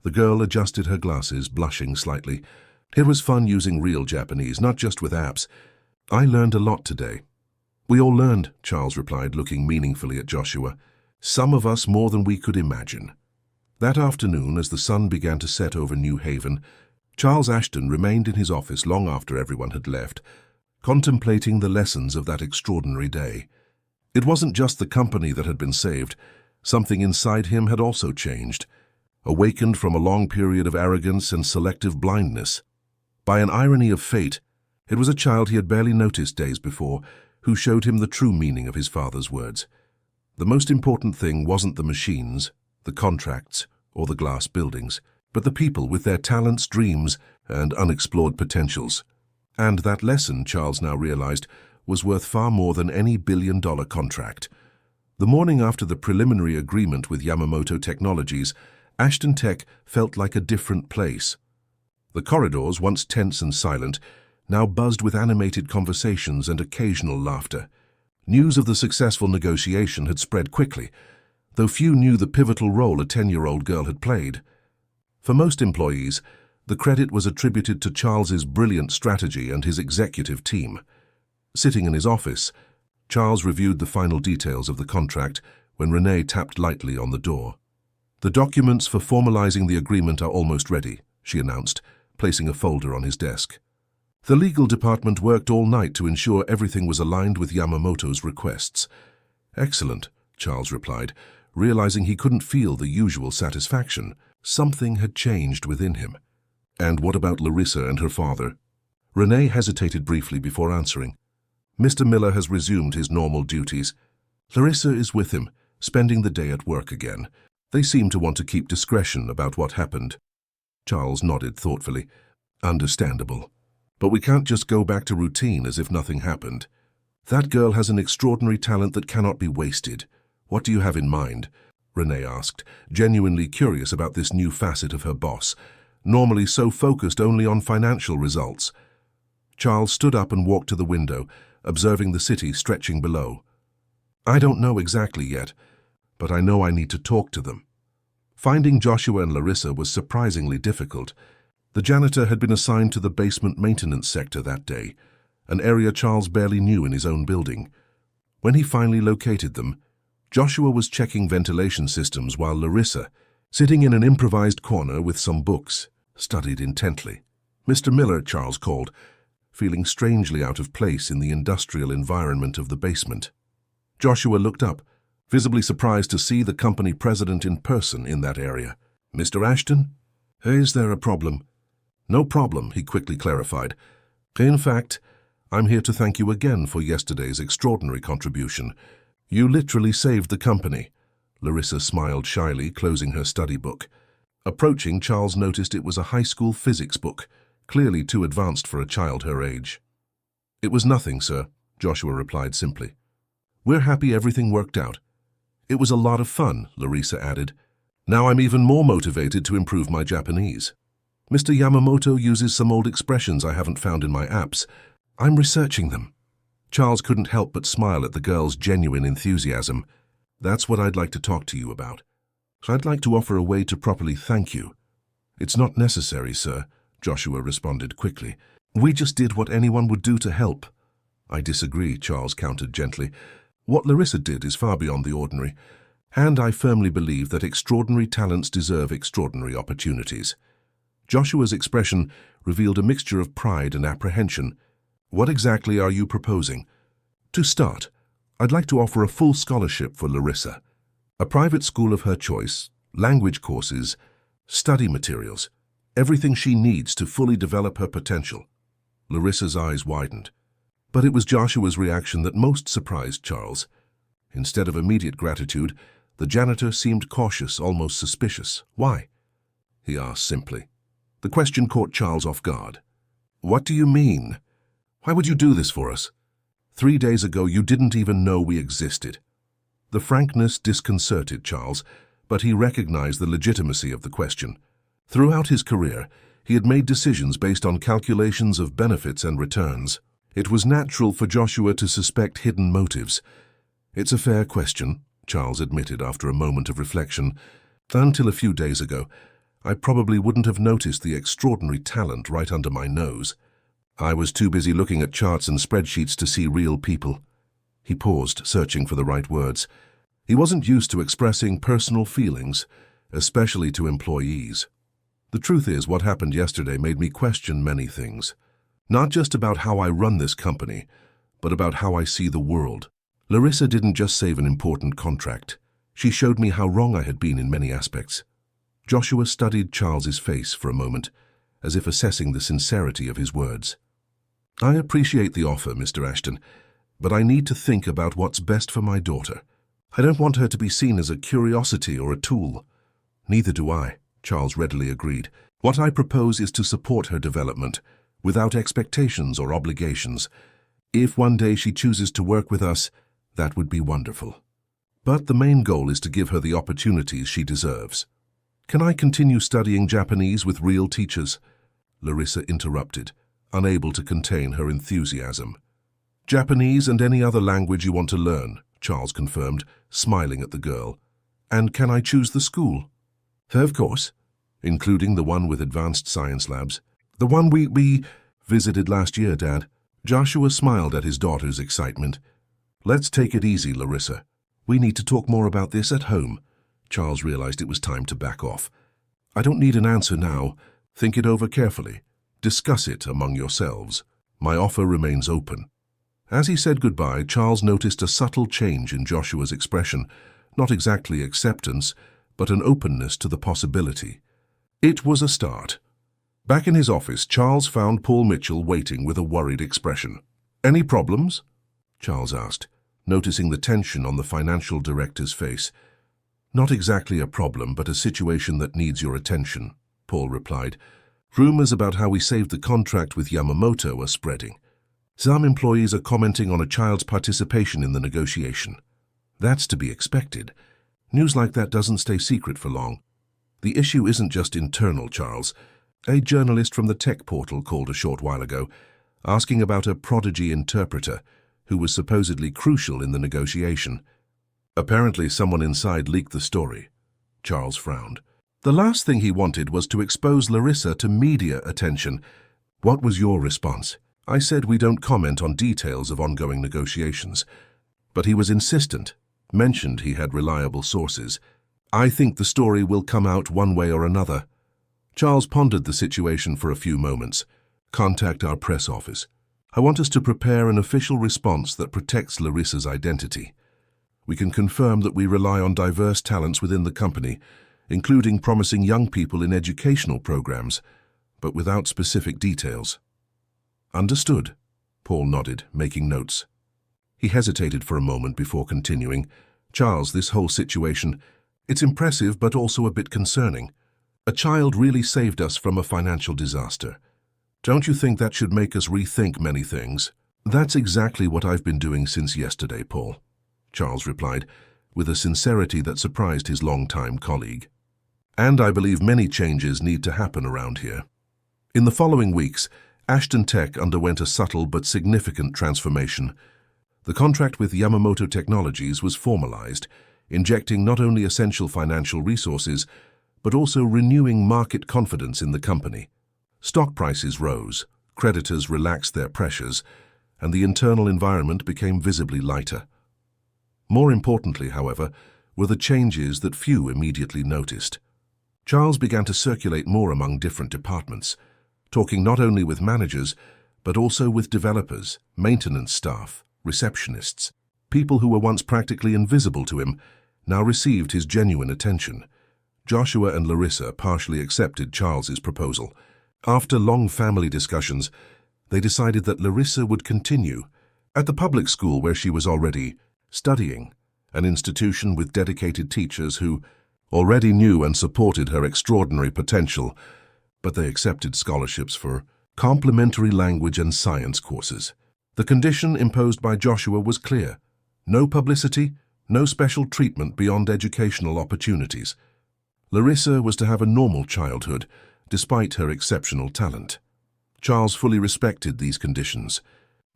The girl adjusted her glasses, blushing slightly. "It was fun using real Japanese, not just with apps. I learned a lot today." "We all learned," Charles replied, looking meaningfully at Joshua. "Some of us more than we could imagine." That afternoon, as the sun began to set over New Haven, Charles Ashton remained in his office long after everyone had left, contemplating the lessons of that extraordinary day. It wasn't just the company that had been saved. Something inside him had also changed, awakened from a long period of arrogance and selective blindness. By an irony of fate, it was a child he had barely noticed days before who showed him the true meaning of his father's words. The most important thing wasn't the machines, the contracts, or the glass buildings, but the people with their talents, dreams, and unexplored potentials. And that lesson, Charles now realized, was worth far more than any billion-dollar contract. The morning after the preliminary agreement with Yamamoto Technologies, Ashton Tech felt like a different place. The corridors, once tense and silent, now buzzed with animated conversations and occasional laughter. News of the successful negotiation had spread quickly, though few knew the pivotal role a 10-year-old girl had played. For most employees, the credit was attributed to Charles's brilliant strategy and his executive team. Sitting in his office, Charles reviewed the final details of the contract when Renee tapped lightly on the door. "The documents for formalizing the agreement are almost ready," she announced, placing a folder on his desk. "The legal department worked all night to ensure everything was aligned with Yamamoto's requests." "Excellent," Charles replied, realizing he couldn't feel the usual satisfaction. Something had changed within him. "And what about Larissa and her father?" Renee hesitated briefly before answering. "Mr. Miller has resumed his normal duties. Larissa is with him, spending the day at work again. They seem to want to keep discretion about what happened." Charles nodded thoughtfully. "Understandable. But we can't just go back to routine as if nothing happened. That girl has an extraordinary talent that cannot be wasted. What do you have in mind?" Renee asked, genuinely curious about this new facet of her boss, normally so focused only on financial results. Charles stood up and walked to the window, observing the city stretching below. "I don't know exactly yet, but I know I need to talk to them." Finding Joshua and Larissa was surprisingly difficult. The janitor had been assigned to the basement maintenance sector that day, an area Charles barely knew in his own building. When he finally located them, Joshua was checking ventilation systems while Larissa, sitting in an improvised corner with some books, studied intently. "Mr. Miller," Charles called, feeling strangely out of place in the industrial environment of the basement. Joshua looked up, visibly surprised to see the company president in person in that area. "Mr. Ashton? Is there a problem?" "No problem," he quickly clarified. "In fact, I'm here to thank you again for yesterday's extraordinary contribution. You literally saved the company." Larissa smiled shyly, closing her study book. Approaching, Charles noticed it was a high school physics book, clearly too advanced for a child her age. "It was nothing, sir," Joshua replied simply. "We're happy everything worked out." "It was a lot of fun," Larissa added. "Now I'm even more motivated to improve my Japanese. Mr. Yamamoto uses some old expressions I haven't found in my apps. I'm researching them." Charles couldn't help but smile at the girl's genuine enthusiasm. "That's what I'd like to talk to you about. I'd like to offer a way to properly thank you." "It's not necessary, sir," Joshua responded quickly. "We just did what anyone would do to help." "I disagree," Charles countered gently. "What Larissa did is far beyond the ordinary, and I firmly believe that extraordinary talents deserve extraordinary opportunities." Joshua's expression revealed a mixture of pride and apprehension. "What exactly are you proposing?" "To start, I'd like to offer a full scholarship for Larissa. A private school of her choice, language courses, study materials, everything she needs to fully develop her potential." Larissa's eyes widened. But it was Joshua's reaction that most surprised Charles. Instead of immediate gratitude, the janitor seemed cautious, almost suspicious. "Why?" he asked simply. The question caught Charles off guard. "What do you mean? Why would you do this for us? 3 days ago you didn't even know we existed." The frankness disconcerted Charles, but he recognized the legitimacy of the question. Throughout his career, he had made decisions based on calculations of benefits and returns. It was natural for Joshua to suspect hidden motives. "It's a fair question," Charles admitted after a moment of reflection. "Until a few days ago, I probably wouldn't have noticed the extraordinary talent right under my nose. I was too busy looking at charts and spreadsheets to see real people." He paused, searching for the right words. He wasn't used to expressing personal feelings, especially to employees. "The truth is, what happened yesterday made me question many things. Not just about how I run this company, but about how I see the world. Larissa didn't just save an important contract. She showed me how wrong I had been in many aspects." Joshua studied Charles's face for a moment, as if assessing the sincerity of his words. "I appreciate the offer, Mr. Ashton, but I need to think about what's best for my daughter. I don't want her to be seen as a curiosity or a tool." "Neither do I," Charles readily agreed. "What I propose is to support her development, without expectations or obligations. If one day she chooses to work with us, that would be wonderful. But the main goal is to give her the opportunities she deserves." "Can I continue studying Japanese with real teachers?" Larissa interrupted, unable to contain her enthusiasm. "Japanese and any other language you want to learn," Charles confirmed, smiling at the girl. "And can I choose the school?" "Of course, including the one with advanced science labs. The one we visited last year, Dad." Joshua smiled at his daughter's excitement. "Let's take it easy, Larissa. We need to talk more about this at home." Charles realized it was time to back off. "I don't need an answer now. Think it over carefully. Discuss it among yourselves. My offer remains open." As he said goodbye, Charles noticed a subtle change in Joshua's expression, not exactly acceptance, but an openness to the possibility. It was a start. Back in his office, Charles found Paul Mitchell waiting with a worried expression. "Any problems?" Charles asked, noticing the tension on the financial director's face. "Not exactly a problem, but a situation that needs your attention," Paul replied. "Rumors about how we saved the contract with Yamamoto are spreading. Some employees are commenting on a child's participation in the negotiation. That's to be expected. News like that doesn't stay secret for long. The issue isn't just internal, Charles. A journalist from the tech portal called a short while ago, asking about a prodigy interpreter who was supposedly crucial in the negotiation. Apparently someone inside leaked the story." Charles frowned. "The last thing he wanted was to expose Larissa to media attention. What was your response?" "I said we don't comment on details of ongoing negotiations." But he was insistent, mentioned he had reliable sources. "I think the story will come out one way or another." Charles pondered the situation for a few moments. "Contact our press office. I want us to prepare an official response that protects Larissa's identity. We can confirm that we rely on diverse talents within the company, including promising young people in educational programs, but without specific details." "Understood," Paul nodded, making notes. He hesitated for a moment before continuing. "Charles, this whole situation, it's impressive but also a bit concerning. A child really saved us from a financial disaster. Don't you think that should make us rethink many things?" "That's exactly what I've been doing since yesterday, Paul," Charles replied, with a sincerity that surprised his longtime colleague. "And I believe many changes need to happen around here." In the following weeks, Ashton Tech underwent a subtle but significant transformation. The contract with Yamamoto Technologies was formalized, injecting not only essential financial resources, but also renewing market confidence in the company. Stock prices rose, creditors relaxed their pressures, and the internal environment became visibly lighter. More importantly, however, were the changes that few immediately noticed. Charles began to circulate more among different departments, talking not only with managers, but also with developers, maintenance staff, receptionists. People who were once practically invisible to him now received his genuine attention. Joshua and Larissa partially accepted Charles's proposal. After long family discussions, they decided that Larissa would continue at the public school where she was already studying, an institution with dedicated teachers who already knew and supported her extraordinary potential, but they accepted scholarships for complementary language and science courses. The condition imposed by Joshua was clear: no publicity, no special treatment beyond educational opportunities. Larissa was to have a normal childhood, despite her exceptional talent. Charles fully respected these conditions.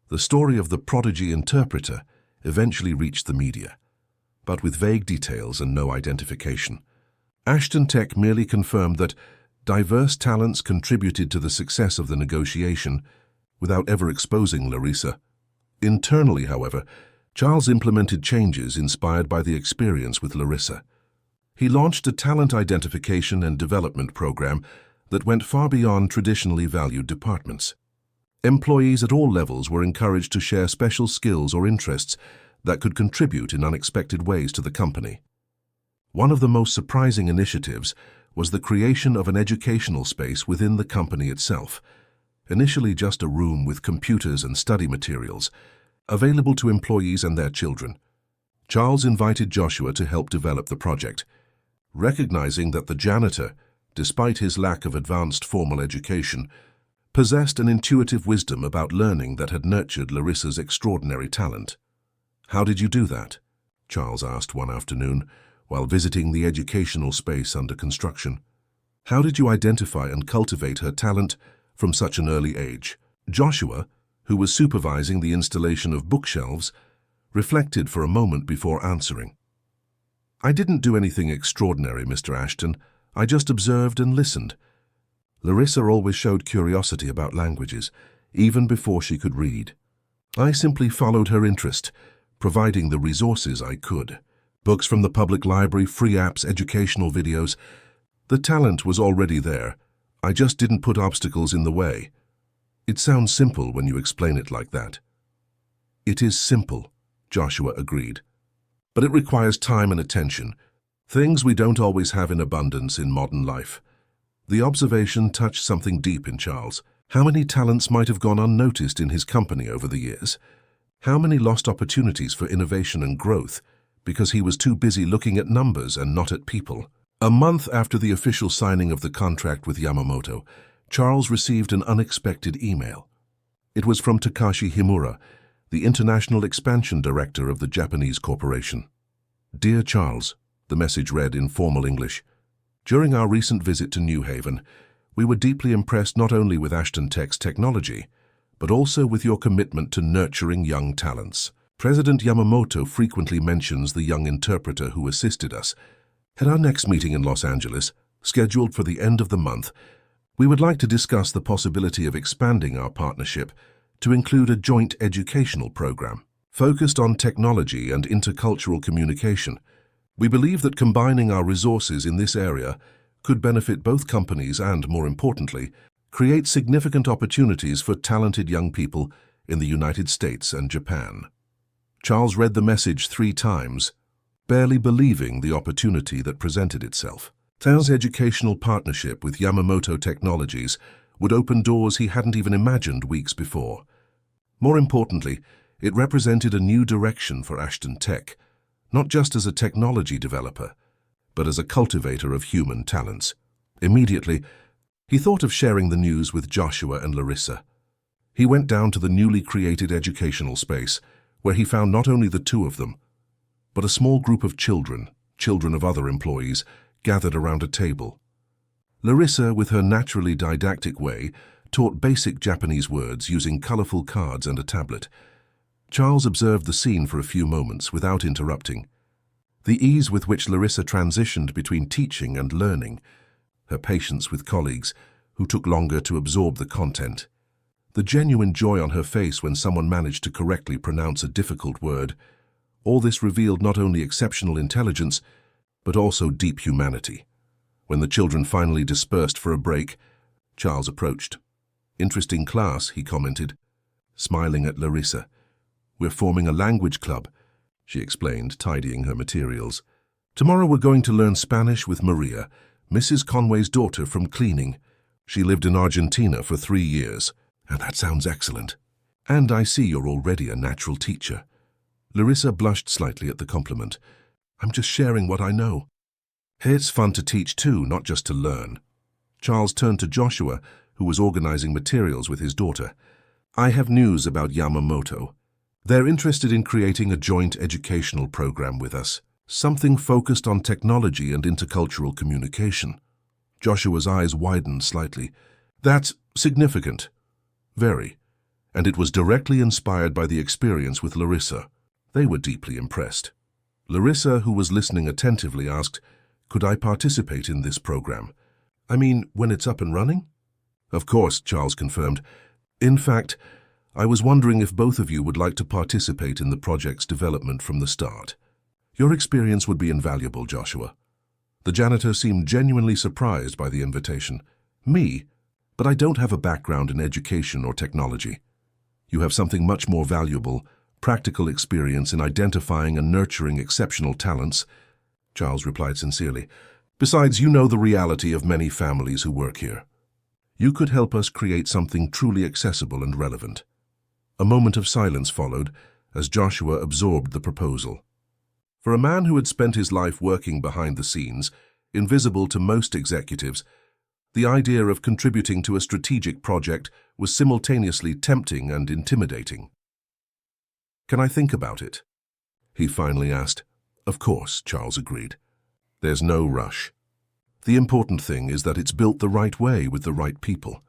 The story of the prodigy interpreter eventually reached the media, but with vague details and no identification. Ashton Tech merely confirmed that diverse talents contributed to the success of the negotiation, without ever exposing Larissa. Internally, however, Charles implemented changes inspired by the experience with Larissa. He launched a talent identification and development program that went far beyond traditionally valued departments. Employees at all levels were encouraged to share special skills or interests that could contribute in unexpected ways to the company. One of the most surprising initiatives was the creation of an educational space within the company itself. Initially just a room with computers and study materials, available to employees and their children. Charles invited Joshua to help develop the project, recognizing that the janitor, despite his lack of advanced formal education, possessed an intuitive wisdom about learning that had nurtured Larissa's extraordinary talent. "How did you do that?" Charles asked one afternoon while visiting the educational space under construction. "How did you identify and cultivate her talent from such an early age?" Joshua, who was supervising the installation of bookshelves, reflected for a moment before answering. "I didn't do anything extraordinary, Mr. Ashton. I just observed and listened. Larissa always showed curiosity about languages, even before she could read. I simply followed her interest, providing the resources I could. Books from the public library, free apps, educational videos. The talent was already there. I just didn't put obstacles in the way." "It sounds simple when you explain it like that." "It is simple," Joshua agreed. "But it requires time and attention, things we don't always have in abundance in modern life." The observation touched something deep in Charles. How many talents might have gone unnoticed in his company over the years? How many lost opportunities for innovation and growth because he was too busy looking at numbers and not at people? A month after the official signing of the contract with Yamamoto, Charles received an unexpected email. It was from Takashi Himura, the International Expansion Director of the Japanese corporation. "Dear Charles," the message read in formal English, "during our recent visit to New Haven, we were deeply impressed not only with Ashton Tech's technology, but also with your commitment to nurturing young talents. President Yamamoto frequently mentions the young interpreter who assisted us. At our next meeting in Los Angeles, scheduled for the end of the month, we would like to discuss the possibility of expanding our partnership to include a joint educational program focused on technology and intercultural communication. We believe that combining our resources in this area could benefit both companies and, more importantly, create significant opportunities for talented young people in the United States and Japan." Charles read the message 3 times, barely believing the opportunity that presented itself. Tao's educational partnership with Yamamoto Technologies would open doors he hadn't even imagined weeks before. More importantly, it represented a new direction for Ashton Tech, not just as a technology developer, but as a cultivator of human talents. Immediately, he thought of sharing the news with Joshua and Larissa. He went down to the newly created educational space, where he found not only the two of them, but a small group of children of other employees, gathered around a table. Larissa, with her naturally didactic way, taught basic Japanese words using colorful cards and a tablet. Charles observed the scene for a few moments without interrupting. The ease with which Larissa transitioned between teaching and learning, her patience with colleagues who took longer to absorb the content, the genuine joy on her face when someone managed to correctly pronounce a difficult word, all this revealed not only exceptional intelligence, but also deep humanity. When the children finally dispersed for a break, Charles approached. "Interesting class," he commented, smiling at Larissa. "We're forming a language club," she explained, tidying her materials. "Tomorrow we're going to learn Spanish with Maria, Mrs. Conway's daughter from cleaning. She lived in Argentina for 3 years. And that sounds excellent. And I see you're already a natural teacher." Larissa blushed slightly at the compliment. "I'm just sharing what I know." "It's fun to teach too, not just to learn." Charles turned to Joshua, who was organizing materials with his daughter. "I have news about Yamamoto. They're interested in creating a joint educational program with us, something focused on technology and intercultural communication." Joshua's eyes widened slightly. "That's significant." "Very. And it was directly inspired by the experience with Larissa." They were deeply impressed. Larissa, who was listening attentively, asked, "Could I participate in this program? I mean, when it's up and running?" "Of course," Charles confirmed. "In fact, I was wondering if both of you would like to participate in the project's development from the start. Your experience would be invaluable, Joshua." The janitor seemed genuinely surprised by the invitation. "Me? But I don't have a background in education or technology." "You have something much more valuable, practical experience in identifying and nurturing exceptional talents," Charles replied sincerely. Besides, you know the reality of many families who work here. You could help us create something truly accessible and relevant." A moment of silence followed as Joshua absorbed the proposal. For a man who had spent his life working behind the scenes, invisible to most executives, the idea of contributing to a strategic project was simultaneously tempting and intimidating. "Can I think about it?" he finally asked. "Of course," Charles agreed. "There's no rush. The important thing is that it's built the right way with the right people."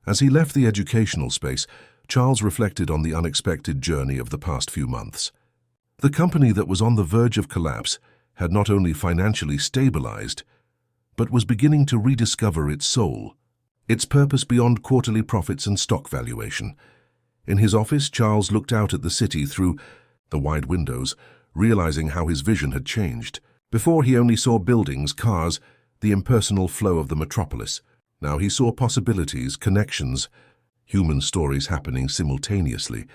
As he left the educational space, Charles reflected on the unexpected journey of the past few months. The company that was on the verge of collapse had not only financially stabilized, but was beginning to rediscover its soul, its purpose beyond quarterly profits and stock valuation. In his office, Charles looked out at the city through the wide windows, realizing how his vision had changed. Before, he only saw buildings, cars, the impersonal flow of the metropolis. Now he saw possibilities, connections, human stories happening simultaneously,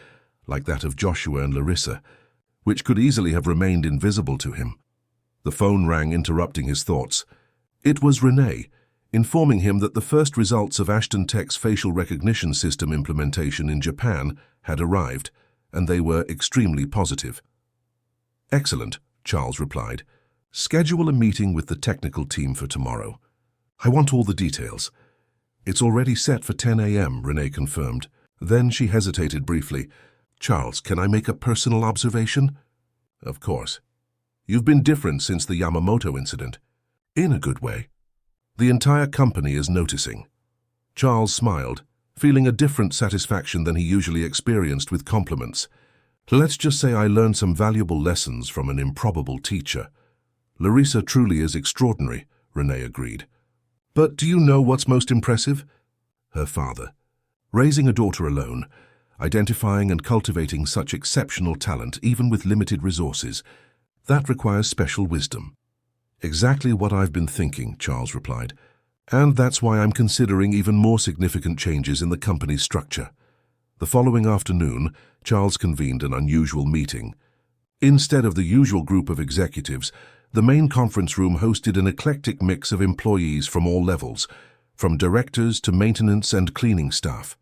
like that of Joshua and Larissa, which could easily have remained invisible to him. The phone rang, interrupting his thoughts. It was Renee, informing him that the first results of Ashton Tech's facial recognition system implementation in Japan had arrived, and they were extremely positive. "Excellent," Charles replied. "Schedule a meeting with the technical team for tomorrow. I want all the details." "It's already set for 10 a.m., Renee confirmed. Then she hesitated briefly. "Charles, can I make a personal observation?" "Of course. You've been different since the Yamamoto incident." "In a good way." "The entire company is noticing." Charles smiled, feeling a different satisfaction than he usually experienced with compliments. "Let's just say I learned some valuable lessons from an improbable teacher." "Larissa truly is extraordinary," Renee agreed. "But do you know what's most impressive?" Her father. Raising a daughter alone, identifying and cultivating such exceptional talent, even with limited resources, that requires special wisdom. "Exactly what I've been thinking," Charles replied. "And that's why I'm considering even more significant changes in the company's structure." The following afternoon, Charles convened an unusual meeting. Instead of the usual group of executives, the main conference room hosted an eclectic mix of employees from all levels, from directors to maintenance and cleaning staff.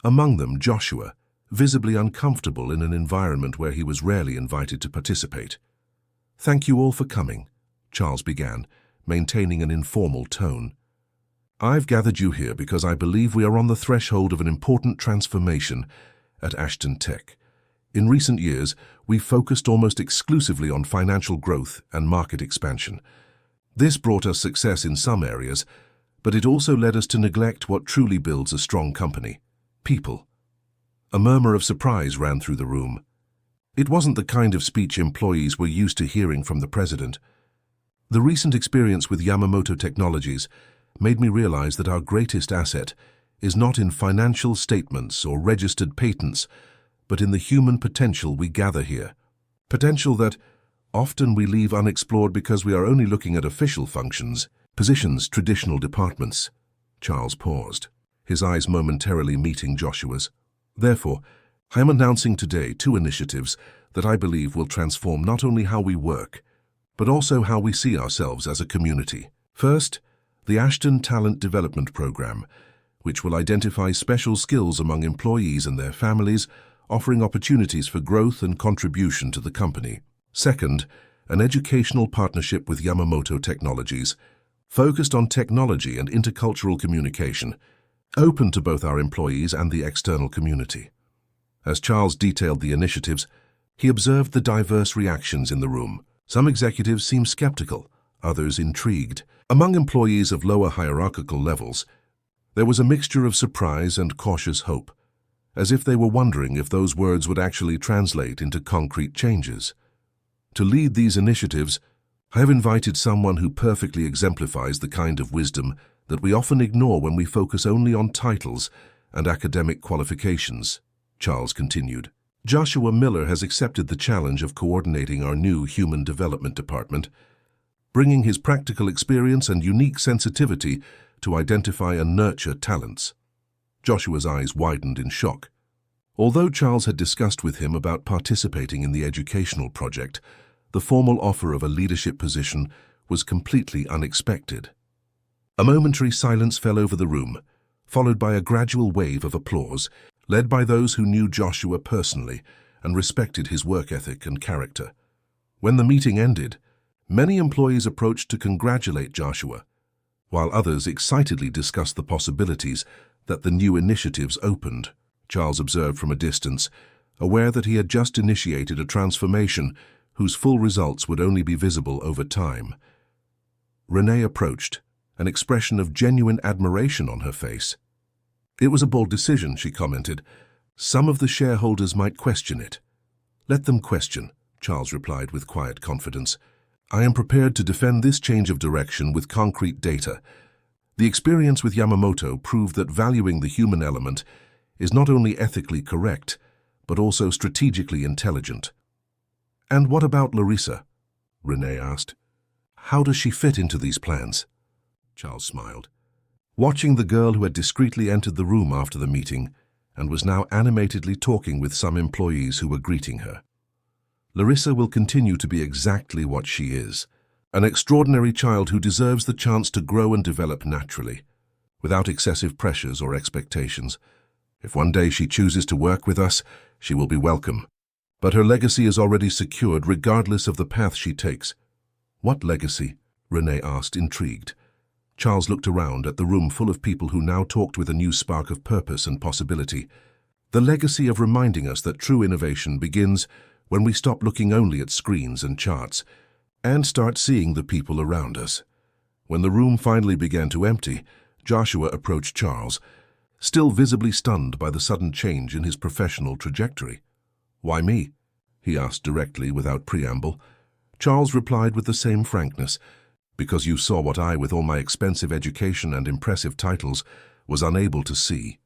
Among them, Joshua, visibly uncomfortable in an environment where he was rarely invited to participate. "Thank you all for coming," Charles began, maintaining an informal tone. "I've gathered you here because I believe we are on the threshold of an important transformation at Ashton Tech. In recent years, we've focused almost exclusively on financial growth and market expansion. This brought us success in some areas, but it also led us to neglect what truly builds a strong company: people." A murmur of surprise ran through the room. It wasn't the kind of speech employees were used to hearing from the president. The recent experience with Yamamoto Technologies made me realize that our greatest asset is not in financial statements or registered patents, but in the human potential we gather here. Potential that often we leave unexplored because we are only looking at official functions, positions, traditional departments. Charles paused, his eyes momentarily meeting Joshua's. "Therefore, I am announcing today 2 initiatives that I believe will transform not only how we work, but also how we see ourselves as a community. First, the Ashton Talent Development Program, which will identify special skills among employees and their families, offering opportunities for growth and contribution to the company. Second, an educational partnership with Yamamoto Technologies, focused on technology and intercultural communication, open to both our employees and the external community." As Charles detailed the initiatives, he observed the diverse reactions in the room. Some executives seemed skeptical, others intrigued. Among employees of lower hierarchical levels, there was a mixture of surprise and cautious hope, as if they were wondering if those words would actually translate into concrete changes. To lead these initiatives, I have invited someone who perfectly exemplifies the kind of wisdom that we often ignore when we focus only on titles and academic qualifications, Charles continued. "Joshua Miller has accepted the challenge of coordinating our new Human Development Department, bringing his practical experience and unique sensitivity to identify and nurture talents." Joshua's eyes widened in shock. Although Charles had discussed with him about participating in the educational project, the formal offer of a leadership position was completely unexpected. A momentary silence fell over the room, followed by a gradual wave of applause, led by those who knew Joshua personally and respected his work ethic and character. When the meeting ended, many employees approached to congratulate Joshua, while others excitedly discussed the possibilities that the new initiatives opened. Charles observed from a distance, aware that he had just initiated a transformation whose full results would only be visible over time. Renee approached, an expression of genuine admiration on her face. "It was a bold decision," she commented. "Some of the shareholders might question it." "Let them question," Charles replied with quiet confidence. "I am prepared to defend this change of direction with concrete data. The experience with Yamamoto proved that valuing the human element is not only ethically correct, but also strategically intelligent." "And what about Larissa?" Renee asked. "How does she fit into these plans?" Charles smiled, watching the girl who had discreetly entered the room after the meeting and was now animatedly talking with some employees who were greeting her. "Larissa will continue to be exactly what she is, an extraordinary child who deserves the chance to grow and develop naturally, without excessive pressures or expectations. If one day she chooses to work with us, she will be welcome. But her legacy is already secured regardless of the path she takes." "What legacy?" Renee asked, intrigued. Charles looked around at the room full of people who now talked with a new spark of purpose and possibility. "The legacy of reminding us that true innovation begins when we stop looking only at screens and charts and start seeing the people around us." When the room finally began to empty, Joshua approached Charles, still visibly stunned by the sudden change in his professional trajectory. "Why me?" he asked directly without preamble. Charles replied with the same frankness, "Because you saw what I, with all my expensive education and impressive titles, was unable to see.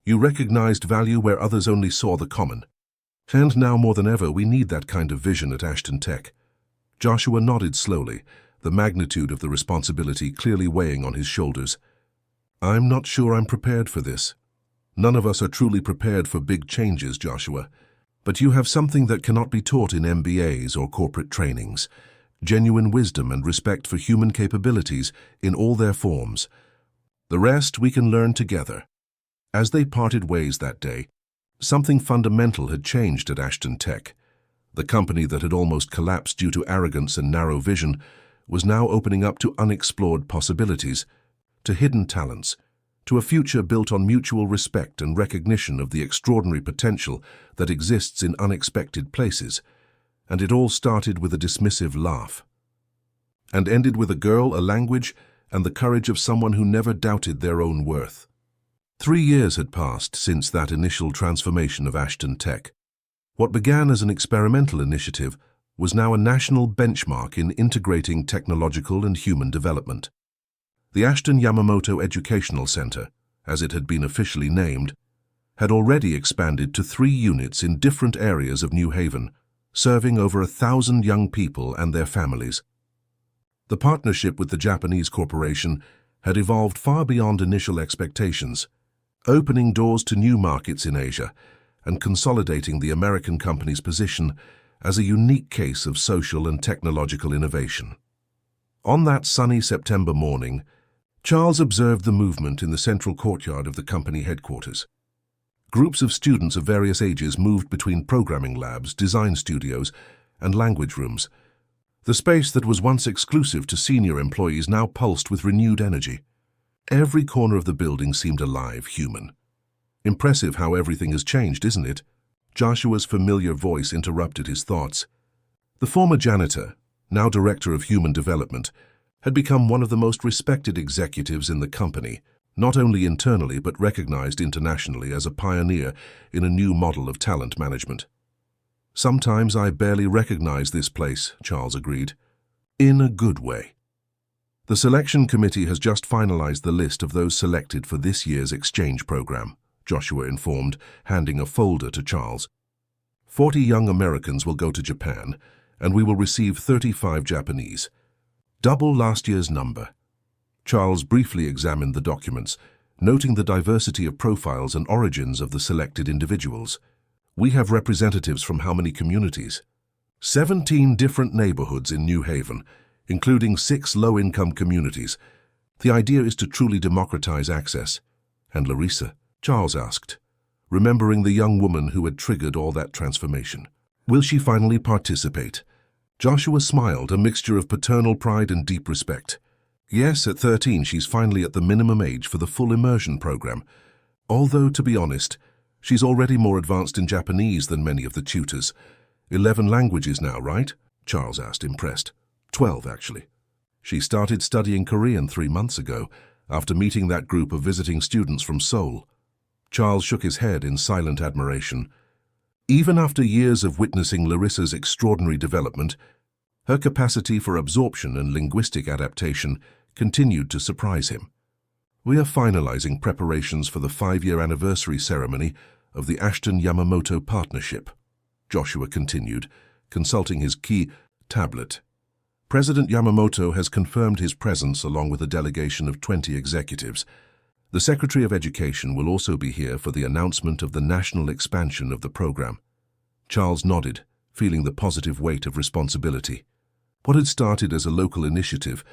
You recognized value where others only saw the common. And now more than ever, we need that kind of vision at Ashton Tech." Joshua nodded slowly, the magnitude of the responsibility clearly weighing on his shoulders. "I'm not sure I'm prepared for this." "None of us are truly prepared for big changes, Joshua. But you have something that cannot be taught in MBAs or corporate trainings: genuine wisdom and respect for human capabilities in all their forms. The rest we can learn together." As they parted ways that day, something fundamental had changed at Ashton Tech. The company that had almost collapsed due to arrogance and narrow vision was now opening up to unexplored possibilities, to hidden talents, to a future built on mutual respect and recognition of the extraordinary potential that exists in unexpected places. And it all started with a dismissive laugh, and ended with a girl, a language, and the courage of someone who never doubted their own worth. 3 years had passed since that initial transformation of Ashton Tech. What began as an experimental initiative was now a national benchmark in integrating technological and human development. The Ashton Yamamoto Educational Center, as it had been officially named, had already expanded to 3 units in different areas of New Haven, serving over 1,000 young people and their families. The partnership with the Japanese corporation had evolved far beyond initial expectations, opening doors to new markets in Asia and consolidating the American company's position as a unique case of social and technological innovation. On that sunny September morning, Charles observed the movement in the central courtyard of the company headquarters. Groups of students of various ages moved between programming labs, design studios, and language rooms. The space that was once exclusive to senior employees now pulsed with renewed energy. Every corner of the building seemed alive, human. "Impressive how everything has changed, isn't it?" Joshua's familiar voice interrupted his thoughts. The former janitor, now director of human development, had become one of the most respected executives in the company, not only internally but recognized internationally as a pioneer in a new model of talent management. "Sometimes I barely recognize this place," Charles agreed. "In a good way." The selection committee has just finalized the list of those selected for this year's exchange program, Joshua informed, handing a folder to Charles. 40 young Americans will go to Japan, and we will receive 35 Japanese. Double last year's number. Charles briefly examined the documents, noting the diversity of profiles and origins of the selected individuals. "We have representatives from how many communities?" 17 different neighborhoods in New Haven, including 6 low-income communities. The idea is to truly democratize access. And Larissa? Charles asked, remembering the young woman who had triggered all that transformation. Will she finally participate? Joshua smiled, a mixture of paternal pride and deep respect. Yes, at 13 she's finally at the minimum age for the full immersion program. Although, to be honest, she's already more advanced in Japanese than many of the tutors. 11 languages now, right? Charles asked, impressed. 12, actually. She started studying Korean 3 months ago, after meeting that group of visiting students from Seoul. Charles shook his head in silent admiration. Even after years of witnessing Larissa's extraordinary development, her capacity for absorption and linguistic adaptation continued to surprise him. We are finalizing preparations for the 5-year anniversary ceremony of the Ashton-Yamamoto partnership, Joshua continued, consulting his key tablet. President Yamamoto has confirmed his presence along with a delegation of 20 executives. The Secretary of Education will also be here for the announcement of the national expansion of the program. Charles nodded, feeling the positive weight of responsibility. What had started as a local initiative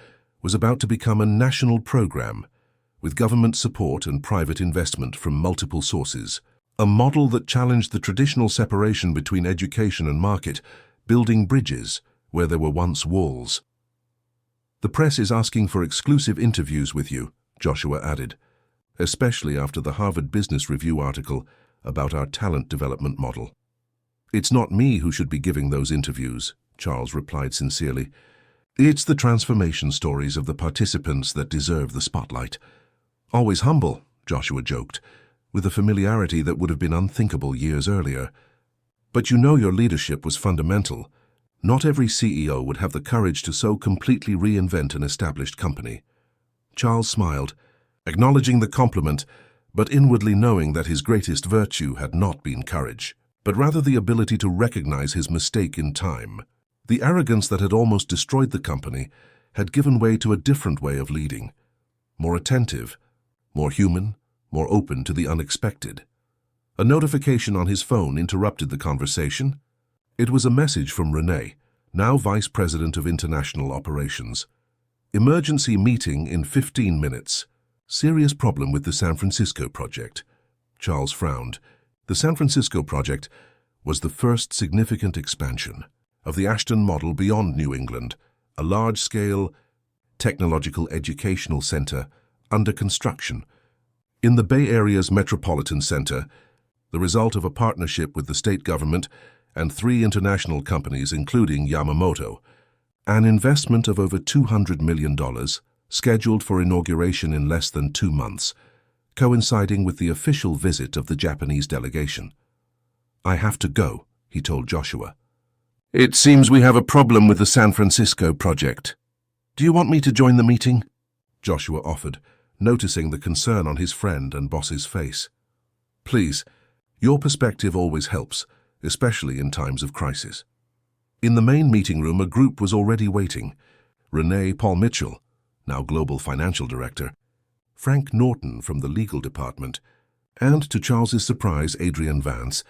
was about to become a national program, with government support and private investment from multiple sources. A model that challenged the traditional separation between education and market, building bridges where there were once walls. The press is asking for exclusive interviews with you, Joshua added, especially after the Harvard Business Review article about our talent development model. It's not me who should be giving those interviews, Charles replied sincerely. It's the transformation stories of the participants that deserve the spotlight. Always humble, Joshua joked, with a familiarity that would have been unthinkable years earlier. But you know your leadership was fundamental. Not every CEO would have the courage to so completely reinvent an established company. Charles smiled, acknowledging the compliment, but inwardly knowing that his greatest virtue had not been courage, but rather the ability to recognize his mistake in time. The arrogance that had almost destroyed the company had given way to a different way of leading, more attentive, more human, more open to the unexpected. A notification on his phone interrupted the conversation. It was a message from Renee, now Vice President of International Operations. Emergency meeting in 15 minutes. Serious problem with the San Francisco project. Charles frowned. The San Francisco project was the first significant expansion of the Ashton model beyond New England, a large-scale technological educational center under construction in the Bay Area's Metropolitan Center, the result of a partnership with the state government and 3 international companies, including Yamamoto. An investment of over $200 million, scheduled for inauguration in less than 2 months, coinciding with the official visit of the Japanese delegation. I have to go, he told Joshua. It seems we have a problem with the San Francisco project. Do you want me to join the meeting? Joshua offered, noticing the concern on his friend and boss's face. Please, your perspective always helps, especially in times of crisis. In the main meeting room, a group was already waiting. Renee Paul Mitchell, now Global Financial Director, Frank Norton from the legal department, and, to Charles's surprise, Adrian Vance,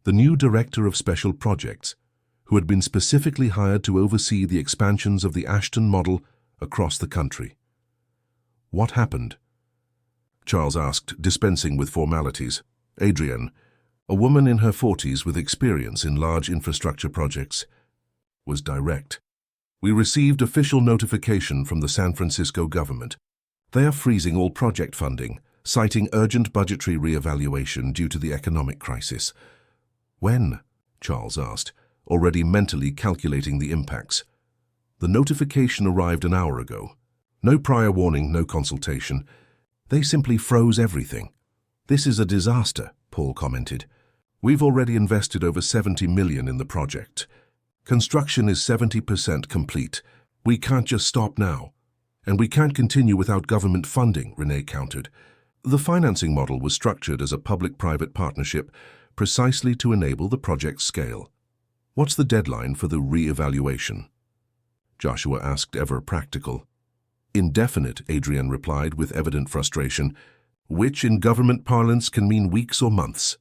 the new Director of Special Projects, who had been specifically hired to oversee the expansions of the Ashton model across the country. What happened? Charles asked, dispensing with formalities. Adrian, a woman in her 40s with experience in large infrastructure projects, was direct. We received official notification from the San Francisco government. They are freezing all project funding, citing urgent budgetary re-evaluation due to the economic crisis. When? Charles asked, already mentally calculating the impacts. The notification arrived an hour ago. No prior warning, no consultation. They simply froze everything. This is a disaster, Paul commented. We've already invested over $70 million in the project. Construction is 70% complete. We can't just stop now. And we can't continue without government funding, Renee countered. The financing model was structured as a public-private partnership precisely to enable the project's scale. What's the deadline for the re-evaluation? Joshua asked, ever practical. Indefinite, Adrian replied with evident frustration, which in government parlance can mean weeks or months.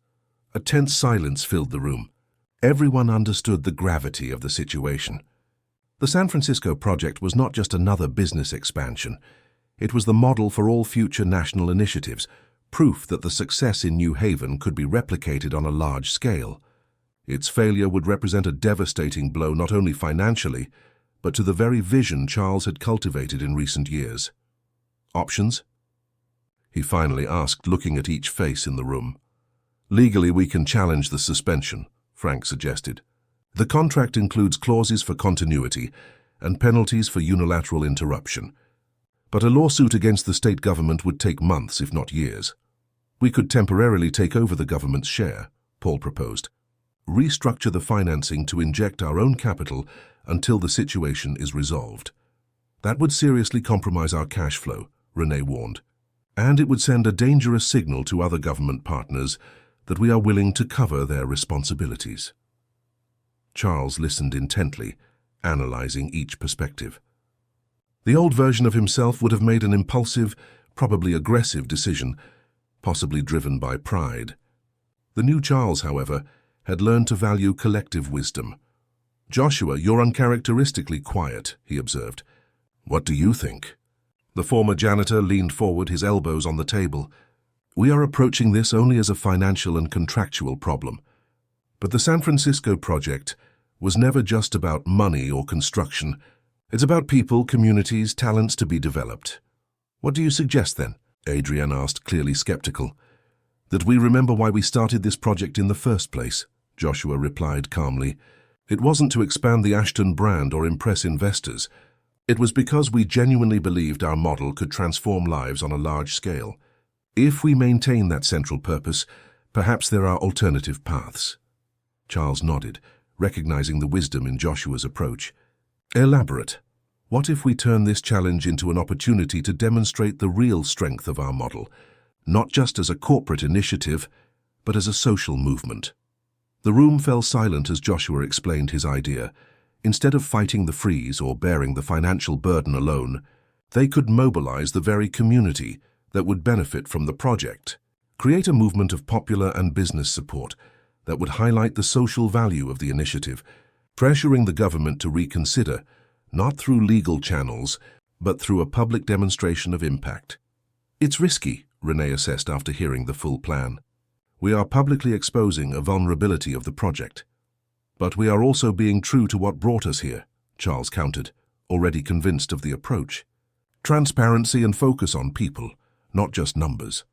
A tense silence filled the room. Everyone understood the gravity of the situation. The San Francisco project was not just another business expansion. It was the model for all future national initiatives, proof that the success in New Haven could be replicated on a large scale. Its failure would represent a devastating blow not only financially, but to the very vision Charles had cultivated in recent years. Options? He finally asked, looking at each face in the room. Legally, we can challenge the suspension, Frank suggested. The contract includes clauses for continuity and penalties for unilateral interruption. But a lawsuit against the state government would take months, if not years. We could temporarily take over the government's share, Paul proposed. Restructure the financing to inject our own capital until the situation is resolved. That would seriously compromise our cash flow, Renee warned. And it would send a dangerous signal to other government partners that we are willing to cover their responsibilities. Charles listened intently, analyzing each perspective. The old version of himself would have made an impulsive, probably aggressive decision, possibly driven by pride. The new Charles, however, had learned to value collective wisdom. "Joshua, you're uncharacteristically quiet," he observed. "What do you think?" The former janitor leaned forward, his elbows on the table. "We are approaching this only as a financial and contractual problem. But the San Francisco project was never just about money or construction. It's about people, communities, talents to be developed." "What do you suggest, then?" Adrienne asked, clearly skeptical. "That we remember why we started this project in the first place," Joshua replied calmly. "It wasn't to expand the Ashton brand or impress investors. It was because we genuinely believed our model could transform lives on a large scale. If we maintain that central purpose, perhaps there are alternative paths." Charles nodded, recognizing the wisdom in Joshua's approach. "Elaborate. What if we turn this challenge into an opportunity to demonstrate the real strength of our model, not just as a corporate initiative, but as a social movement?" The room fell silent as Joshua explained his idea. Instead of fighting the freeze or bearing the financial burden alone, they could mobilize the very community that would benefit from the project, create a movement of popular and business support that would highlight the social value of the initiative, pressuring the government to reconsider, not through legal channels, but through a public demonstration of impact. "It's risky," Renee assessed after hearing the full plan. "We are publicly exposing a vulnerability of the project. But we are also being true to what brought us here," Charles countered, already convinced of the approach. "Transparency and focus on people, not just numbers."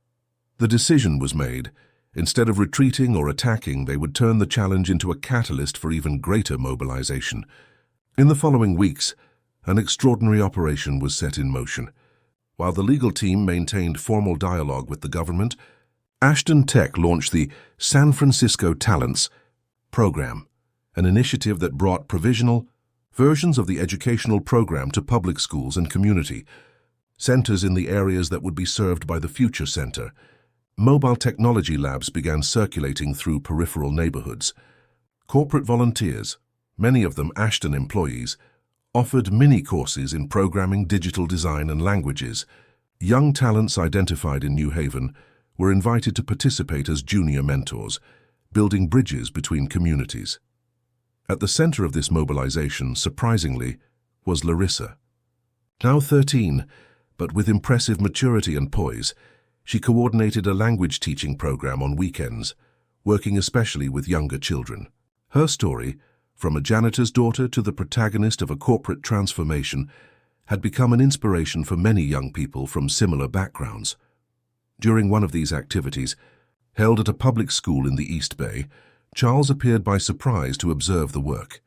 The decision was made. Instead of retreating or attacking, they would turn the challenge into a catalyst for even greater mobilization. In the following weeks, an extraordinary operation was set in motion. While the legal team maintained formal dialogue with the government, Ashton Tech launched the San Francisco Talents program, an initiative that brought provisional versions of the educational program to public schools and community centers in the areas that would be served by the Future Center. Mobile technology labs began circulating through peripheral neighborhoods. Corporate volunteers, many of them Ashton employees, offered mini-courses in programming, digital design, and languages. Young talents identified in New Haven were invited to participate as junior mentors, building bridges between communities. At the center of this mobilization, surprisingly, was Larissa. Now 13, but with impressive maturity and poise, she coordinated a language teaching program on weekends, working especially with younger children. Her story, from a janitor's daughter to the protagonist of a corporate transformation, had become an inspiration for many young people from similar backgrounds. During one of these activities, held at a public school in the East Bay, Charles appeared by surprise to observe the work.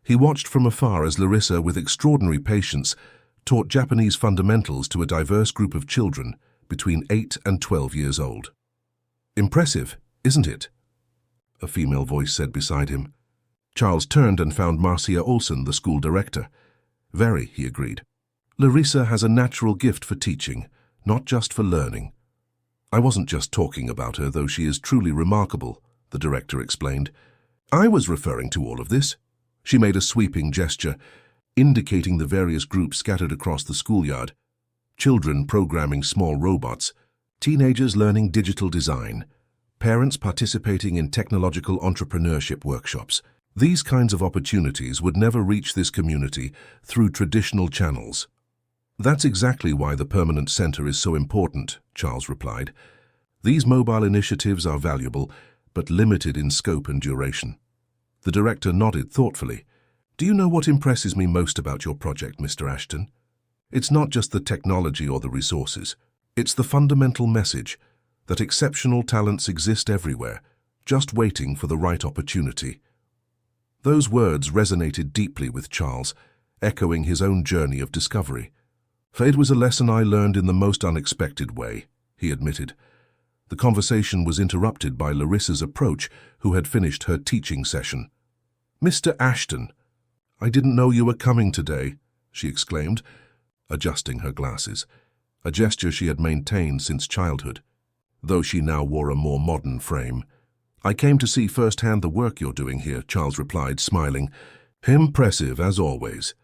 He watched from afar as Larissa, with extraordinary patience, taught Japanese fundamentals to a diverse group of children between 8 and 12 years old. "Impressive, isn't it?" a female voice said beside him. Charles turned and found Marcia Olson, the school director. "Very," he agreed. "Larissa has a natural gift for teaching, not just for learning." "I wasn't just talking about her, though she is truly remarkable," the director explained. "I was referring to all of this." She made a sweeping gesture, indicating the various groups scattered across the schoolyard. Children programming small robots, teenagers learning digital design, parents participating in technological entrepreneurship workshops. These kinds of opportunities would never reach this community through traditional channels. That's exactly why the permanent center is so important, Charles replied. These mobile initiatives are valuable, but limited in scope and duration. The director nodded thoughtfully. Do you know what impresses me most about your project, Mr. Ashton? It's not just the technology or the resources. It's the fundamental message that exceptional talents exist everywhere, just waiting for the right opportunity. Those words resonated deeply with Charles, echoing his own journey of discovery. For it was a lesson I learned in the most unexpected way, he admitted. The conversation was interrupted by Larissa's approach, who had finished her teaching session. Mr. Ashton, I didn't know you were coming today, she exclaimed, adjusting her glasses, a gesture she had maintained since childhood, though she now wore a more modern frame. I came to see firsthand the work you're doing here, Charles replied, smiling. Impressive, as always.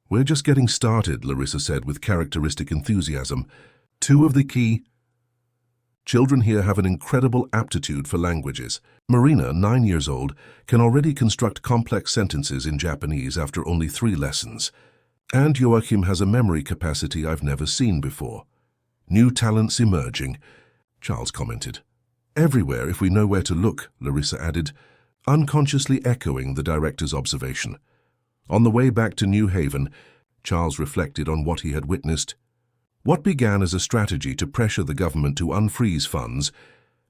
We're just getting started, Larissa said with characteristic enthusiasm. Two of the key children here have an incredible aptitude for languages. Marina, 9 years old, can already construct complex sentences in Japanese after only 3 lessons. And Joachim has a memory capacity I've never seen before. New talents emerging, Charles commented. Everywhere if we know where to look, Larissa added, unconsciously echoing the director's observation. On the way back to New Haven, Charles reflected on what he had witnessed. What began as a strategy to pressure the government to unfreeze funds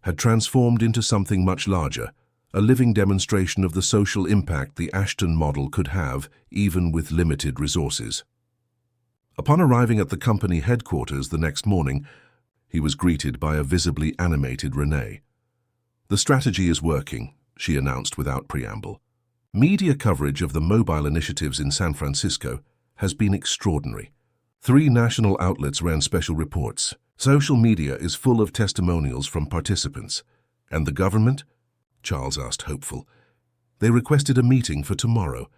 had transformed into something much larger, a living demonstration of the social impact the Ashton model could have, even with limited resources. Upon arriving at the company headquarters the next morning, he was greeted by a visibly animated Renee. The strategy is working, she announced without preamble. Media coverage of the mobile initiatives in San Francisco has been extraordinary. 3 national outlets ran special reports. Social media is full of testimonials from participants. And the government? Charles asked, hopeful. They requested a meeting for tomorrow.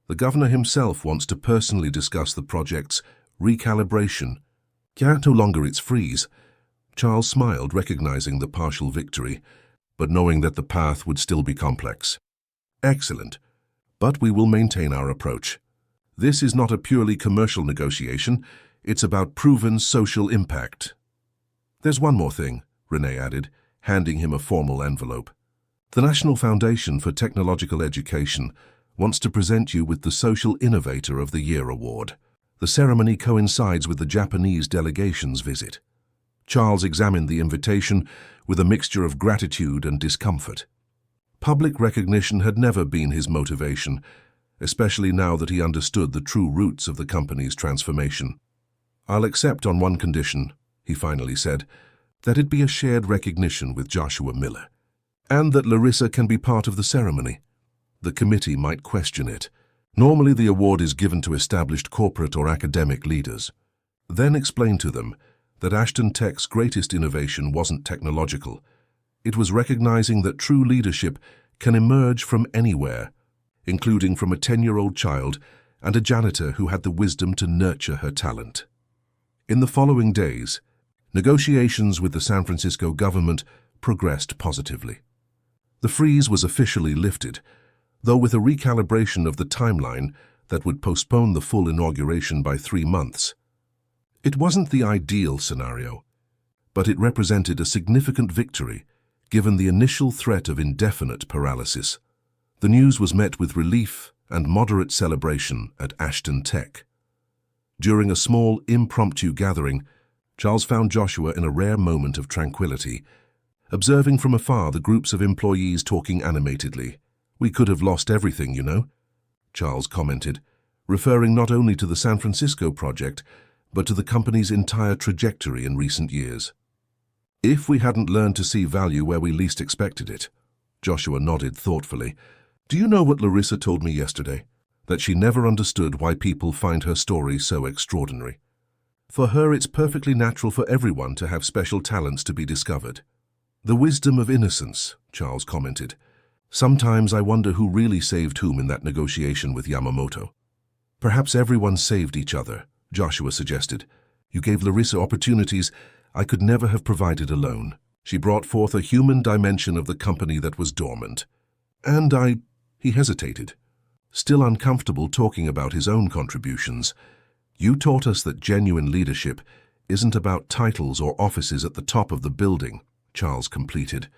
The governor himself wants to personally discuss the project's recalibration. No longer its freeze. Charles smiled, recognizing the partial victory, but knowing that the path would still be complex. Excellent. But we will maintain our approach. This is not a purely commercial negotiation. It's about proven social impact. There's one more thing, Renee added, handing him a formal envelope. The National Foundation for Technological Education wants to present you with the Social Innovator of the Year award. The ceremony coincides with the Japanese delegation's visit. Charles examined the invitation with a mixture of gratitude and discomfort. Public recognition had never been his motivation, especially now that he understood the true roots of the company's transformation. I'll accept on one condition, he finally said, that it be a shared recognition with Joshua Miller, and that Larissa can be part of the ceremony. The committee might question it. Normally the award is given to established corporate or academic leaders. Then explain to them that Ashton Tech's greatest innovation wasn't technological. It was recognizing that true leadership can emerge from anywhere, including from a 10-year-old child and a janitor who had the wisdom to nurture her talent. In the following days, negotiations with the San Francisco government progressed positively. The freeze was officially lifted, though with a recalibration of the timeline that would postpone the full inauguration by 3 months. It wasn't the ideal scenario, but it represented a significant victory given the initial threat of indefinite paralysis. The news was met with relief and moderate celebration at Ashton Tech. During a small, impromptu gathering, Charles found Joshua in a rare moment of tranquility, observing from afar the groups of employees talking animatedly. We could have lost everything, you know, Charles commented, referring not only to the San Francisco project, but to the company's entire trajectory in recent years. If we hadn't learned to see value where we least expected it. Joshua nodded thoughtfully. Do you know what Larissa told me yesterday? That she never understood why people find her story so extraordinary. For her, it's perfectly natural for everyone to have special talents to be discovered. The wisdom of innocence, Charles commented. Sometimes I wonder who really saved whom in that negotiation with Yamamoto. Perhaps everyone saved each other, Joshua suggested. You gave Larissa opportunities I could never have provided alone. She brought forth a human dimension of the company that was dormant. And I He hesitated, still uncomfortable talking about his own contributions. "You taught us that genuine leadership isn't about titles or offices at the top of the building," Charles completed.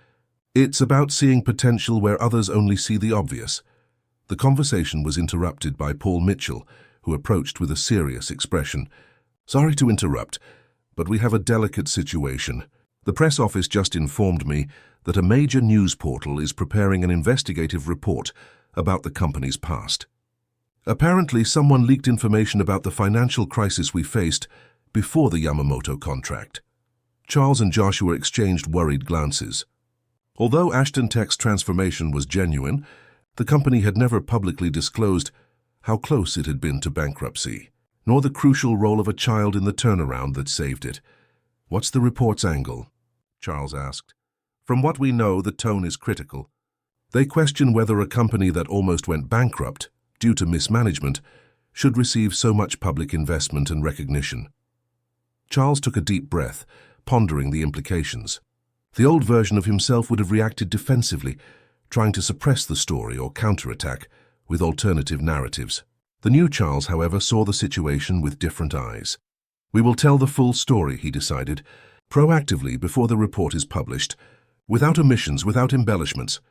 "It's about seeing potential where others only see the obvious." The conversation was interrupted by Paul Mitchell, who approached with a serious expression. "Sorry to interrupt, but we have a delicate situation. The press office just informed me that a major news portal is preparing an investigative report about the company's past. Apparently, someone leaked information about the financial crisis we faced before the Yamamoto contract." Charles and Joshua exchanged worried glances. Although Ashton Tech's transformation was genuine, the company had never publicly disclosed how close it had been to bankruptcy, nor the crucial role of a child in the turnaround that saved it. "What's the report's angle?" Charles asked. "From what we know, the tone is critical. They question whether a company that almost went bankrupt due to mismanagement should receive so much public investment and recognition." Charles took a deep breath, pondering the implications. The old version of himself would have reacted defensively, trying to suppress the story or counterattack with alternative narratives. The new Charles, however, saw the situation with different eyes. "We will tell the full story," he decided, proactively before the report is published, without omissions, without embellishments.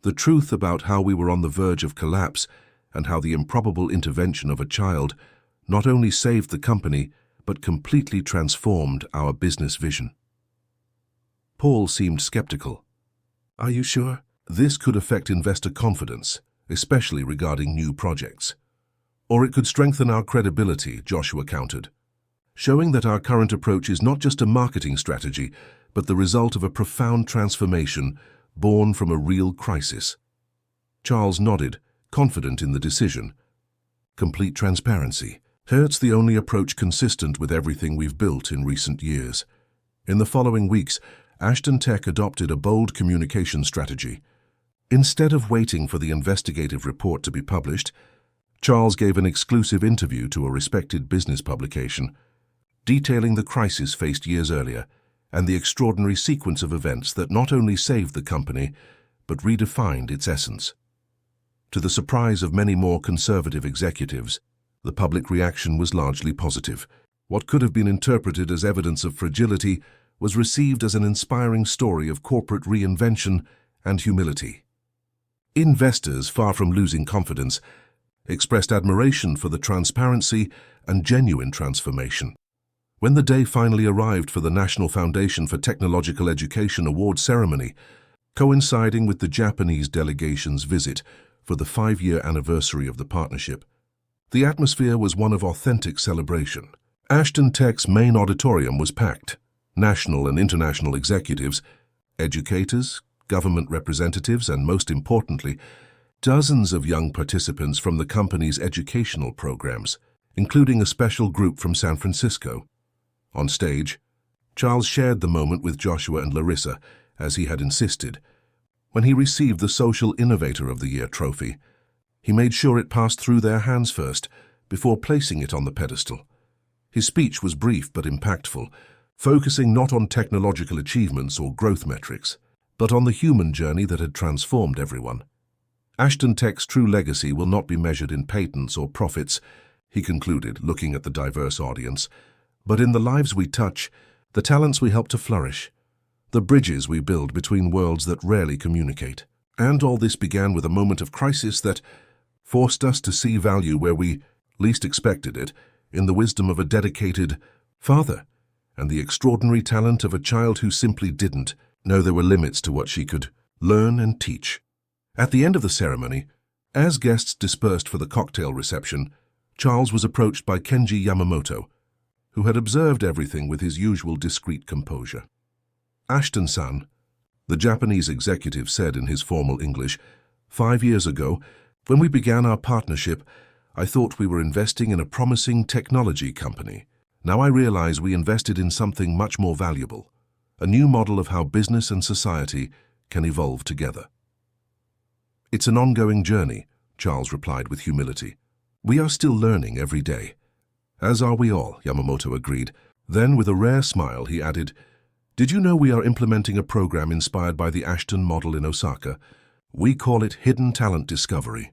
The truth about how we were on the verge of collapse and how the improbable intervention of a child not only saved the company, but completely transformed our business vision. Paul seemed skeptical. "Are you sure?" "This could affect investor confidence, especially regarding new projects. Or it could strengthen our credibility," Joshua countered, "showing that our current approach is not just a marketing strategy, but the result of a profound transformation born from a real crisis." Charles nodded, confident in the decision. "Complete transparency. It's the only approach consistent with everything we've built in recent years." In the following weeks, Ashton Tech adopted a bold communication strategy. Instead of waiting for the investigative report to be published, Charles gave an exclusive interview to a respected business publication, detailing the crisis faced years earlier and the extraordinary sequence of events that not only saved the company, but redefined its essence. To the surprise of many more conservative executives, the public reaction was largely positive. What could have been interpreted as evidence of fragility was received as an inspiring story of corporate reinvention and humility. Investors, far from losing confidence, expressed admiration for the transparency and genuine transformation. When the day finally arrived for the National Foundation for Technological Education award ceremony, coinciding with the Japanese delegation's visit for the 5-year anniversary of the partnership, the atmosphere was one of authentic celebration. Ashton Tech's main auditorium was packed. National and international executives, educators, government representatives, and most importantly, dozens of young participants from the company's educational programs, including a special group from San Francisco. On stage, Charles shared the moment with Joshua and Larissa, as he had insisted. When he received the Social Innovator of the Year trophy, he made sure it passed through their hands first, before placing it on the pedestal. His speech was brief but impactful, focusing not on technological achievements or growth metrics, but on the human journey that had transformed everyone. Ashton Tech's true legacy will not be measured in patents or profits, he concluded, looking at the diverse audience, but in the lives we touch, the talents we help to flourish, the bridges we build between worlds that rarely communicate. And all this began with a moment of crisis that forced us to see value where we least expected it, in the wisdom of a dedicated father and the extraordinary talent of a child who simply didn't know there were limits to what she could learn and teach. At the end of the ceremony, as guests dispersed for the cocktail reception, Charles was approached by Kenji Yamamoto, who had observed everything with his usual discreet composure. "Ashton-san," the Japanese executive said in his formal English, "5 years ago, when we began our partnership, I thought we were investing in a promising technology company. Now I realize we invested in something much more valuable, a new model of how business and society can evolve together." "It's an ongoing journey," Charles replied with humility. "We are still learning every day." "As are we all," Yamamoto agreed. Then, with a rare smile, he added, "Did you know we are implementing a program inspired by the Ashton model in Osaka? We call it hidden talent discovery.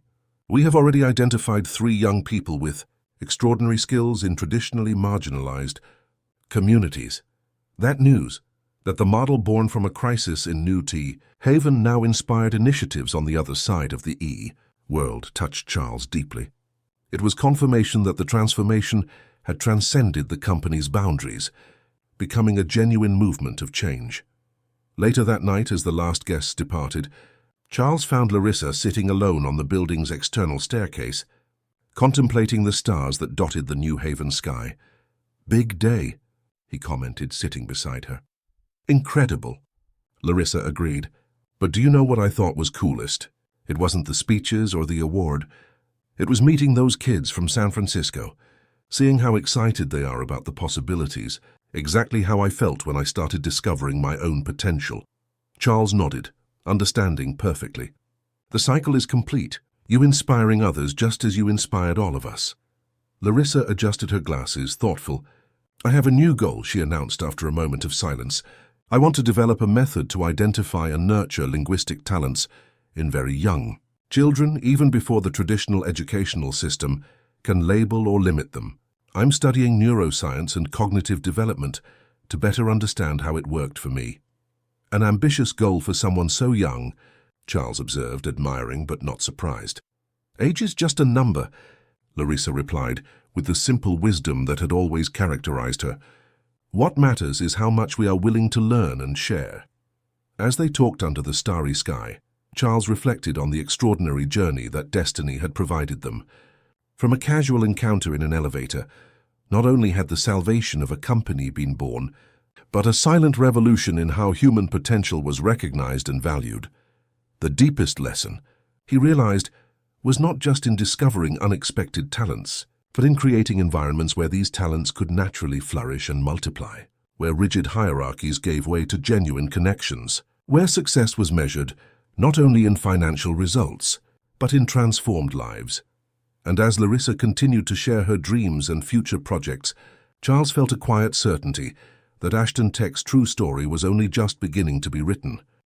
We have already identified 3 young people with extraordinary skills in traditionally marginalized communities. That news, that the model born from a crisis in New Haven now inspired initiatives on the other side of the world, touched Charles deeply. It was confirmation that the transformation had transcended the company's boundaries, becoming a genuine movement of change. Later that night, as the last guests departed, Charles found Larissa sitting alone on the building's external staircase, contemplating the stars that dotted the New Haven sky. "Big day," he commented, sitting beside her. "Incredible," Larissa agreed. "But do you know what I thought was coolest? It wasn't the speeches or the award. It was meeting those kids from San Francisco, seeing how excited they are about the possibilities, exactly how I felt when I started discovering my own potential." Charles nodded, understanding perfectly. "The cycle is complete, you inspiring others just as you inspired all of us." Larissa adjusted her glasses, thoughtful. "I have a new goal," she announced after a moment of silence. "I want to develop a method to identify and nurture linguistic talents in very young children, even before the traditional educational system can label or limit them. I'm studying neuroscience and cognitive development to better understand how it worked for me." "An ambitious goal for someone so young," Charles observed, admiring but not surprised. "Age is just a number," Larissa replied, with the simple wisdom that had always characterized her. "What matters is how much we are willing to learn and share." As they talked under the starry sky, Charles reflected on the extraordinary journey that destiny had provided them. From a casual encounter in an elevator, not only had the salvation of a company been born, but a silent revolution in how human potential was recognized and valued. The deepest lesson, he realized, was not just in discovering unexpected talents, but in creating environments where these talents could naturally flourish and multiply, where rigid hierarchies gave way to genuine connections, where success was measured not only in financial results, but in transformed lives. And as Larissa continued to share her dreams and future projects, Charles felt a quiet certainty that Ashton Tech's true story was only just beginning to be written.